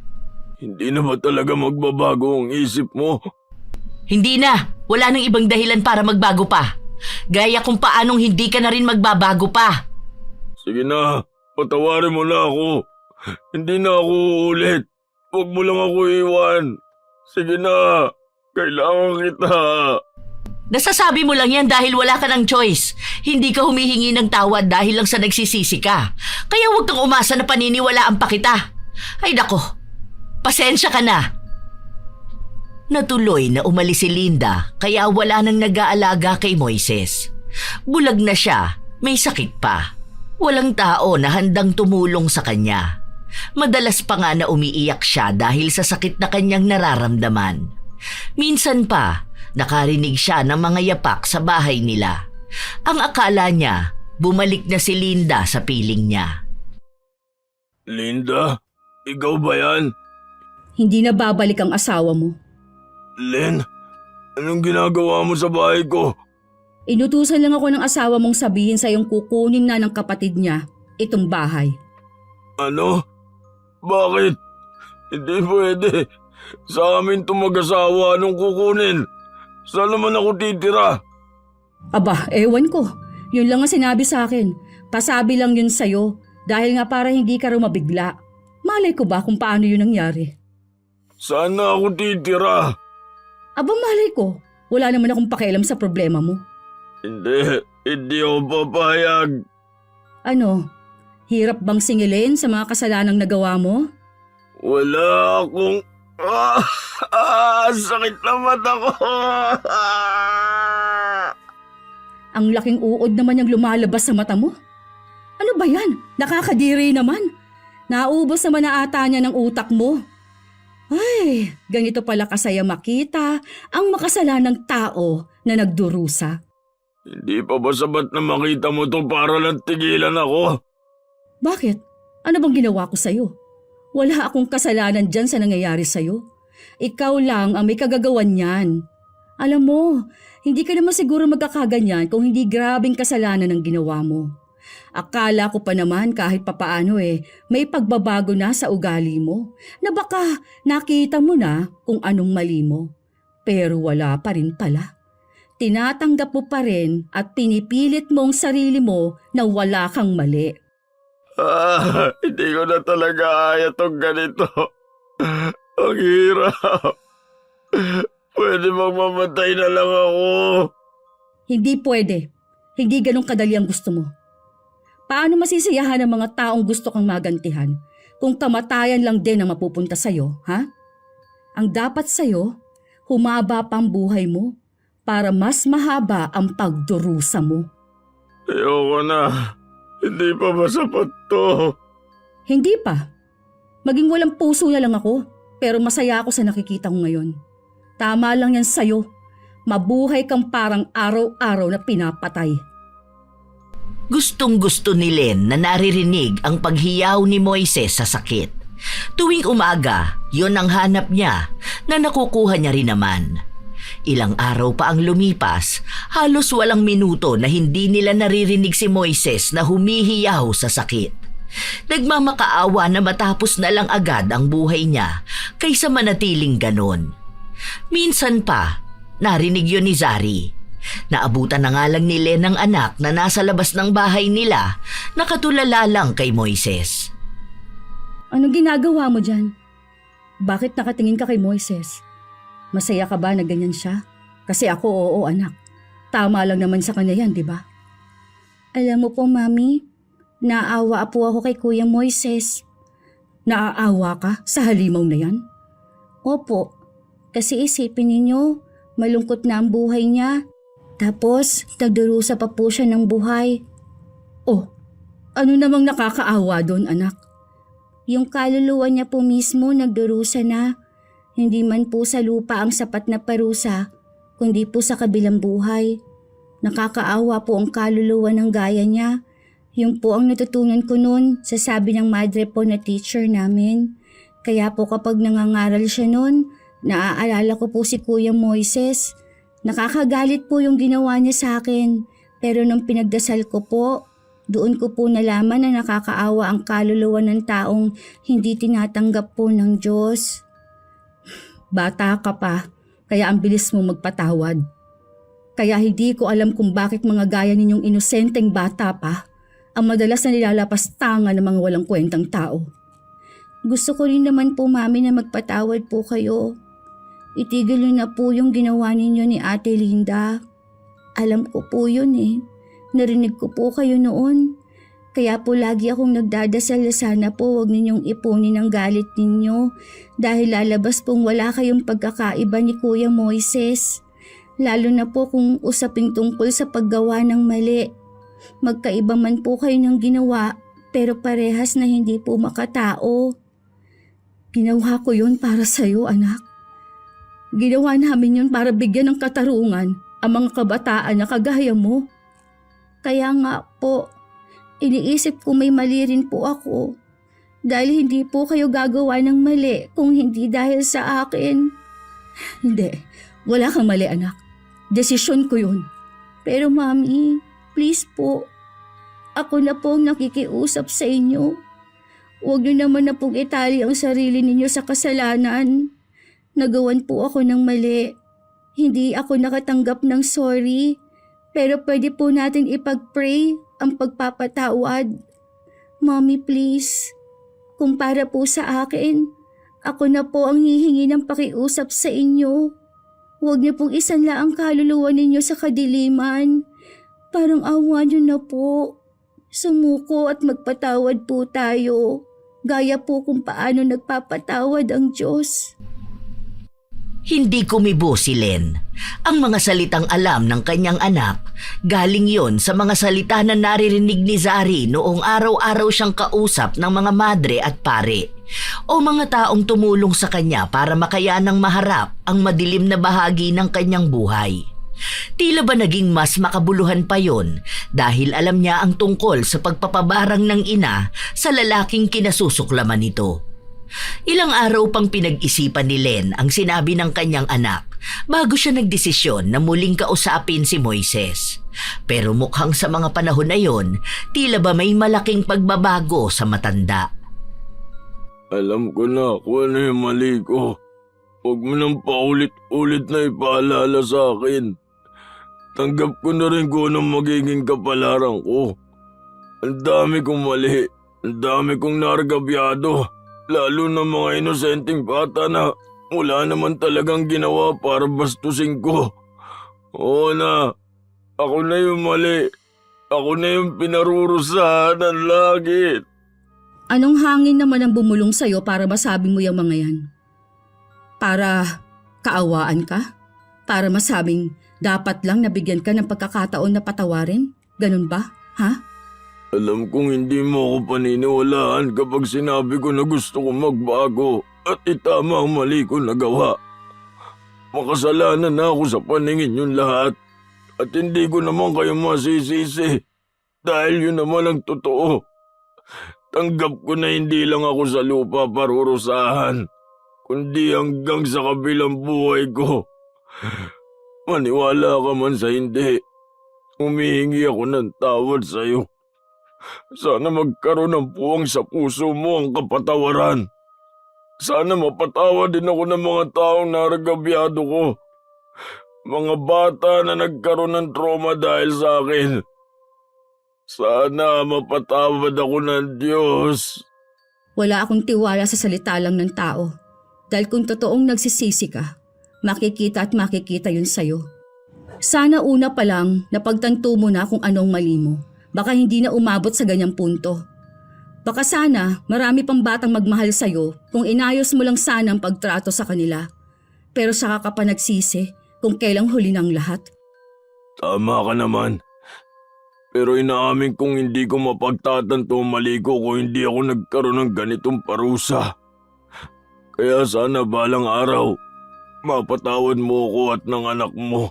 Speaker 1: Hindi na ba talaga magbabago ang isip mo?
Speaker 4: Hindi na. Wala nang ibang dahilan para magbago pa. Gaya kung paanong hindi ka na rin magbabago pa.
Speaker 1: Sige na, patawarin mo na ako. Hindi na ako uulit. Huwag mo lang ako iwan. Sige na, kailangan kita.
Speaker 4: Nasasabi mo lang yan dahil wala ka ng choice. Hindi ka humihingi ng tawad dahil lang sa nagsisisi ka. Kaya huwag kang umasa na paniniwalaan pa kita. Ay nako, pasensya ka na. Natuloy na umalis si Linda kaya wala nang nag-aalaga kay Moises. Bulag na siya, may sakit pa. Walang tao na handang tumulong sa kanya. Madalas pa nga na umiiyak siya dahil sa sakit na kanyang nararamdaman. Minsan pa, nakarinig siya ng mga yapak sa bahay nila. Ang akala niya, bumalik na si Linda sa piling niya.
Speaker 1: Linda, ikaw ba yan?
Speaker 2: Hindi na babalik ang asawa mo.
Speaker 1: Len, anong ginagawa mo sa bahay ko?
Speaker 2: Inutusan lang ako ng asawa mong sabihin sa iyong kukunin na ng kapatid niya itong bahay.
Speaker 1: Ano? Bakit? Hindi pwede. Sa amin itong mag-asawa, anong kukunin? Saan naman ako titira?
Speaker 2: Aba, ewan ko. Yun lang ang sinabi sa akin. Pasabi lang yun sa'yo dahil nga para hindi ka rumabigla. Malay ko ba kung paano yun nangyari?
Speaker 1: Saan na ako titira?
Speaker 2: Aba, malay ko. Wala naman akong pakialam sa problema mo.
Speaker 1: Hindi ako papayag.
Speaker 2: Ano? Hirap bang singilin sa mga kasalanang nagawa mo?
Speaker 1: Wala akong... sakit na mata ko.
Speaker 2: Ang laking uod naman yung lumalabas sa mata mo. Ano ba yan? Nakakadiri naman. Naubos naman na ata niya ng utak mo. Ay, ganito pala kasaya makita ang makasalanang tao na nagdurusa.
Speaker 1: Hindi pa ba sabat na makita mo to para lang tigilan ako?
Speaker 2: Bakit? Ano bang ginawa ko sa'yo? Wala akong kasalanan dyan sa nangyayari sa'yo. Ikaw lang ang may kagagawan niyan. Alam mo, hindi ka naman siguro magkakaganyan kung hindi grabing kasalanan ang ginawa mo. Akala ko pa naman kahit papaano may pagbabago na sa ugali mo, na baka nakita mo na kung anong mali mo. Pero wala pa rin pala. Tinatanggap mo pa rin at pinipilit mo ang sarili mo na wala kang mali.
Speaker 1: Hindi ko na talaga kaya tong ganito. Ang hirap. Pwede bang mamatay na lang ako?
Speaker 2: Hindi pwede. Hindi ganun kadali ang gusto mo. Paano masisiyahan ng mga taong gusto kang magantihan kung kamatayan lang din ang mapupunta sa'yo, ha? Ang dapat sa'yo, humaba pang buhay mo para mas mahaba ang pagdurusa mo.
Speaker 1: Ayoko na. Hindi pa ba sapat to?
Speaker 2: Hindi pa. Maging walang puso na lang ako, pero masaya ako sa nakikita ko ngayon. Tama lang yan sa'yo. Mabuhay kang parang araw-araw na pinapatay.
Speaker 4: Gustong-gusto ni Len na naririnig ang paghiyaw ni Moises sa sakit. Tuwing umaga, yon ang hanap niya na nakukuha niya rin naman. Ilang araw pa ang lumipas, halos walang minuto na hindi nila naririnig si Moises na humihiyaw sa sakit. Nagmamakaawa na matapos na lang agad ang buhay niya kaysa manatiling ganon. Minsan pa, narinig yun ni Zari. Naabutan na nga lang ni Len ang anak na nasa labas ng bahay nila, nakatulala lang kay Moises.
Speaker 2: Anong ginagawa mo dyan? Bakit nakatingin ka kay Moises? Masaya ka ba na ganyan siya? Kasi ako, oo anak. Tama lang naman sa kanya yan, di ba? Alam mo po, Mami, naaawa po ako kay Kuya Moises. Naaawa ka sa halimaw na yan? Opo, kasi isipin ninyo, malungkot na ang buhay niya. Tapos, nagdurusa pa po siya ng buhay. Oh, ano namang nakakaawa doon, anak? Yung kaluluwa niya po mismo nagdurusa na. Hindi man po sa lupa ang sapat na parusa, kundi po sa kabilang buhay. Nakakaawa po ang kaluluwa ng gaya niya. Yung po ang natutunan ko noon sa sabi ng madre po na teacher namin. Kaya po kapag nangangaral siya noon, naaalala ko po si Kuya Moises. Nakakagalit po yung ginawa niya sa akin, pero nung pinagdasal ko po, doon ko po nalaman na nakakaawa ang kaluluwa ng taong hindi tinatanggap po ng Diyos. Bata ka pa, kaya ang bilis mo magpatawad. Kaya hindi ko alam kung bakit mga gaya ninyong inosenteng bata pa ang madalas na nilalapastangan ng mga walang kwentang tao. Gusto ko rin naman po, Mami, na magpatawad po kayo. Itigil niyo na po yung ginawa ninyo ni Ate Linda. Alam ko po yun Narinig ko po kayo noon. Kaya po lagi akong nagdadasal na sana po huwag ninyong ipunin ang galit ninyo dahil lalabas pong wala kayong pagkakaiba ni Kuya Moises. Lalo na po kung usaping tungkol sa paggawa ng mali. Magkaiba man po kayo ng ginawa pero parehas na hindi po makatao. Ginawa ko yun para sa'yo, anak. Ginawa namin yun para bigyan ng katarungan ang mga kabataan na kagaya mo. Kaya nga po, iniisip ko may mali rin po ako. Dahil hindi po kayo gagawa ng mali kung hindi dahil sa akin. Hindi, wala kang mali anak. Desisyon ko yun. Pero Mami, please po, ako na po ang nakikiusap sa inyo. Huwag niyo naman na pong itali ang sarili ninyo sa kasalanan. Nagawan po ako ng mali. Hindi ako nakatanggap ng sorry. Pero pwede po natin ipag-pray ang pagpapatawad. Mommy, please. Kung para po sa akin, ako na po ang hihingi ng pakiusap sa inyo. Huwag niyo pong isanla ang kaluluwa ninyo sa kadiliman. Parang awa niyo na po. Sumuko at magpatawad po tayo. Gaya po kung paano nagpapatawad ang Diyos.
Speaker 4: Hindi kumibo si Len. Ang mga salitang alam ng kanyang anak, galing yon sa mga salita na naririnig ni Zari noong araw-araw siyang kausap ng mga madre at pare o mga taong tumulong sa kanya para makayanang maharap ang madilim na bahagi ng kanyang buhay. Tila ba naging mas makabuluhan pa yon dahil alam niya ang tungkol sa pagpapabarang ng ina sa lalaking kinasusuklaman nito. Ilang araw pang pinag-isipan ni Len ang sinabi ng kanyang anak bago siya nagdesisyon na muling kausapin si Moises. Pero mukhang sa mga panahon na yon, tila ba may malaking pagbabago sa matanda.
Speaker 1: Alam ko na kung ano yung mali ko. Huwag mo nang paulit-ulit na ipaalala sa akin. Tanggap ko na rin kung anong magiging kapalaran ko. Ang dami kong mali. Ang dami kong nargabyado. Lalo na mga inosenteng bata na wala naman talagang ginawa para bastusin ko. Oo na. Ako na yung mali. Ako na yung pinarurusahan ng langit.
Speaker 2: Anong hangin naman ang bumulong sa'yo para masabi mo yung mga yan? Para kaawaan ka? Para masabing dapat lang nabigyan ka ng pagkakataon na patawarin? Ganun ba? Ha?
Speaker 1: Alam kong hindi mo ako paniniwalaan kapag sinabi ko na gusto kong magbago at itama ang mali ko na gawa. Makasalanan na ako sa paningin yung lahat at hindi ko naman kayo masisisi dahil yun naman ang totoo. Tanggap ko na hindi lang ako sa lupa parurusahan, kundi hanggang sa kabilang buhay ko. Maniwala ka man sa hindi, humihingi ako ng tawad sa iyo. Sana magkaroon ng puwang sa puso mo ang kapatawaran. Sana mapatawad din ako ng mga taong naragabyado ko. Mga bata na nagkaroon ng trauma dahil sa akin. Sana mapatawad ako ng Diyos.
Speaker 2: Wala akong tiwala sa salita lang ng tao. Dahil kung totoong nagsisisi ka, makikita at makikita yun sa'yo. Sana una pa lang napagtanto mo na kung anong mali mo. Baka hindi na umabot sa ganyang punto. Baka sana marami pang batang magmahal sa'yo kung inayos mo lang sana ang pagtrato sa kanila. Pero saka ka pa nagsisi kung kailang huli ng lahat.
Speaker 1: Tama ka naman. Pero inaamin kong hindi ko mapagtatanto ang mali ko kung hindi ako nagkaroon ng ganitong parusa. Kaya sana balang araw, mapatawad mo ako at ng anak mo.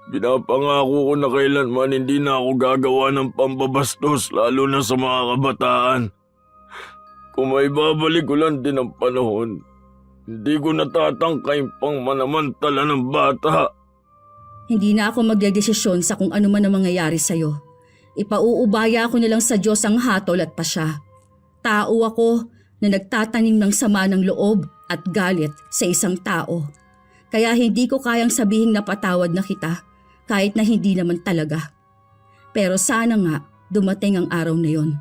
Speaker 1: Pinapangako ko na kailanman hindi na ako gagawa ng pambabastos lalo na sa mga kabataan. Kung may babalik ko lang din ang panahon, hindi ko natatangkay pang manamantala ng bata.
Speaker 2: Hindi na ako magdedesisyon sa kung ano man ang mangyayari sa'yo. Ipauubaya ko na lang sa Diyos ang hatol at pasya. Tao ako na nagtatanim ng sama ng loob at galit sa isang tao. Kaya hindi ko kayang sabihing napatawad na kita kahit na hindi naman talaga. Pero sana nga dumating ang araw na yon.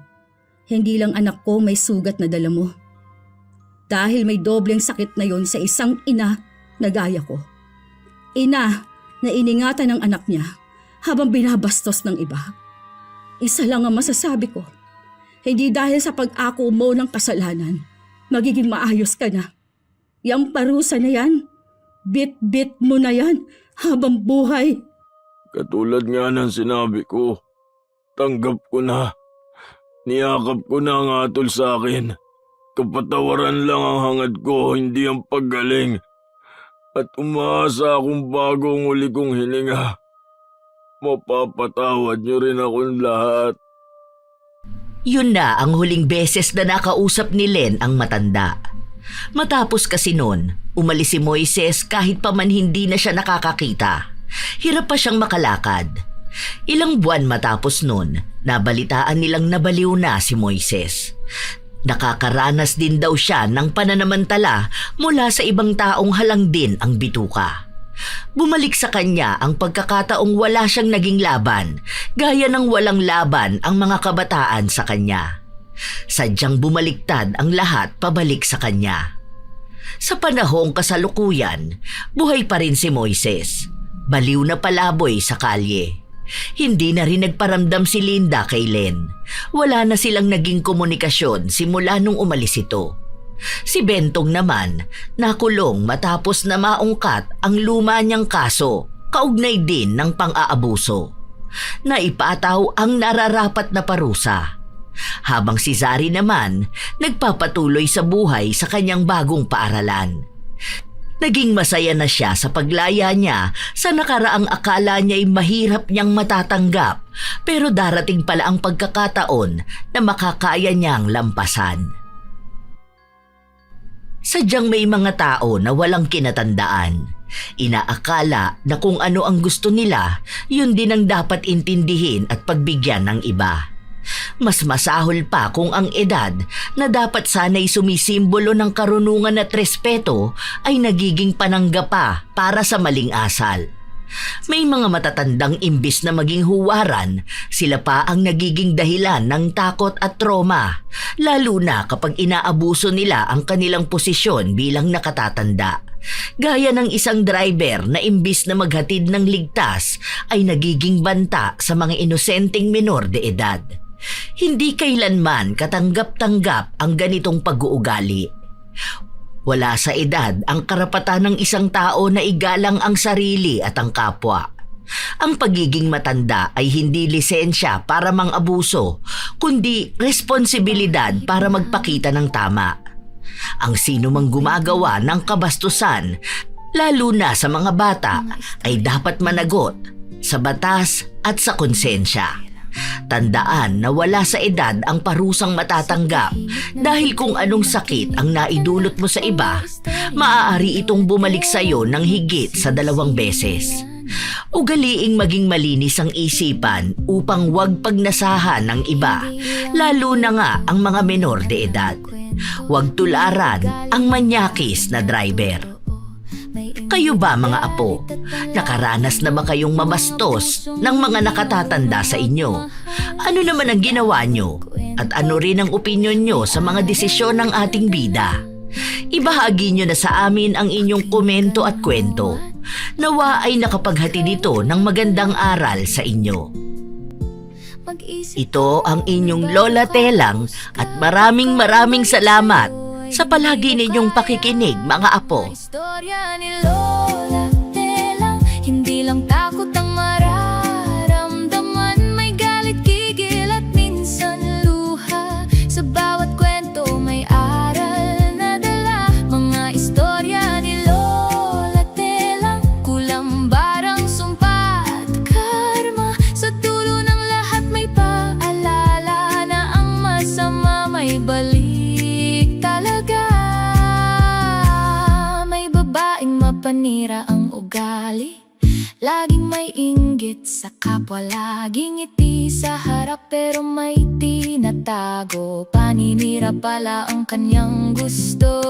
Speaker 2: Hindi lang anak ko may sugat na dala mo. Dahil may dobleng sakit na yon sa isang ina na gaya ko. Ina na iningatan ng anak niya habang binabastos ng iba. Isa lang ang masasabi ko. Hindi dahil sa pag-ako mo ng kasalanan, magiging maayos ka na. Yang parusa na yan, bit-bit mo na yan habang buhay.
Speaker 1: Katulad nga ng sinabi ko, tanggap ko na. Niyakap ko na ang atol sa akin. Kapatawaran lang ang hangad ko, hindi ang paggaling. At umaasa akong bagong uli kong hininga. Mapapatawad niyo rin akong lahat.
Speaker 4: Yun na ang huling beses na nakausap ni Len ang matanda. Matapos kasi nun, umalis si Moises kahit pa man hindi na siya nakakakita. Hirap pa siyang makalakad. Ilang buwan matapos nun, nabalitaan nilang nabaliw na si Moises. Nakakaranas din daw siya ng pananamantala mula sa ibang taong halang din ang bituka. Bumalik sa kanya ang pagkakataong wala siyang naging laban, gaya ng walang laban ang mga kabataan sa kanya. Sadyang bumaliktad ang lahat pabalik sa kanya. Sa panahong kasalukuyan, buhay pa rin si Moises. Baliw na palaboy sa kalye. Hindi na rin nagparamdam si Linda kay Len. Wala na silang naging komunikasyon simula nung umalis ito. Si Bentong naman, nakulong matapos na maungkat ang luma niyang kaso, kaugnay din ng pang-aabuso. Naipataw ang nararapat na parusa. Habang si Zari naman, nagpapatuloy sa buhay sa kanyang bagong paaralan. Naging masaya na siya sa paglaya niya sa nakaraang akala niya'y mahirap niyang matatanggap, pero darating pala ang pagkakataon na makakaya niyang lampasan. Sadyang may mga tao na walang kinatandaan. Inaakala na kung ano ang gusto nila, yun din ang dapat intindihin at pagbigyan ng iba. Mas masahol pa kung ang edad na dapat sana'y sumisimbolo ng karunungan at respeto ay nagiging panangga pa para sa maling asal. May mga matatandang imbis na maging huwaran, sila pa ang nagiging dahilan ng takot at trauma, lalo na kapag inaabuso nila ang kanilang posisyon bilang nakatatanda. Gaya ng isang driver na imbis na maghatid ng ligtas ay nagiging banta sa mga inosenteng menor de edad. Hindi kailanman katanggap-tanggap ang ganitong pag-uugali. Wala sa edad ang karapatan ng isang tao na igalang ang sarili at ang kapwa. Ang pagiging matanda ay hindi lisensya para mang-abuso, kundi responsibilidad para magpakita ng tama. Ang sino mang gumagawa ng kabastusan, lalo na sa mga bata, ay dapat managot sa batas at sa konsensya. Tandaan na wala sa edad ang parusang matatanggap dahil kung anong sakit ang naidulot mo sa iba, maaari itong bumalik sa iyo ng higit sa 2 beses. Ugaliing maging malinis ang isipan upang huwag pagnasahan ng iba, lalo na nga ang mga menor de edad. Huwag tularan ang manyakis na driver. Kayo ba mga apo, nakaranas na ba kayong mamastos ng mga nakatatanda sa inyo? Ano naman ang ginawa nyo? At ano rin ang opinyon nyo sa mga desisyon ng ating bida? Ibahagi nyo na sa amin ang inyong komento at kwento. Nawa ay nakapaghatid ito ng magandang aral sa inyo. Ito ang inyong Lola Telang at maraming salamat sa palagi ninyong pakikinig mga apo.
Speaker 3: Istorya ni Lola Telang, hindi lang takot ang mararamdaman, may galit, gigil at minsan luha. Sa bawat kwento may aral na dala. Mga istorya ni Lola Telang, kulambarang sumpa at karma. Sa dulo ng lahat may paalala na ang masama may balik. Panira ang ugali, laging may inggit sa kapwa, laging ngiti sa harap pero may tinatago. Paninira pala ang kanyang gusto.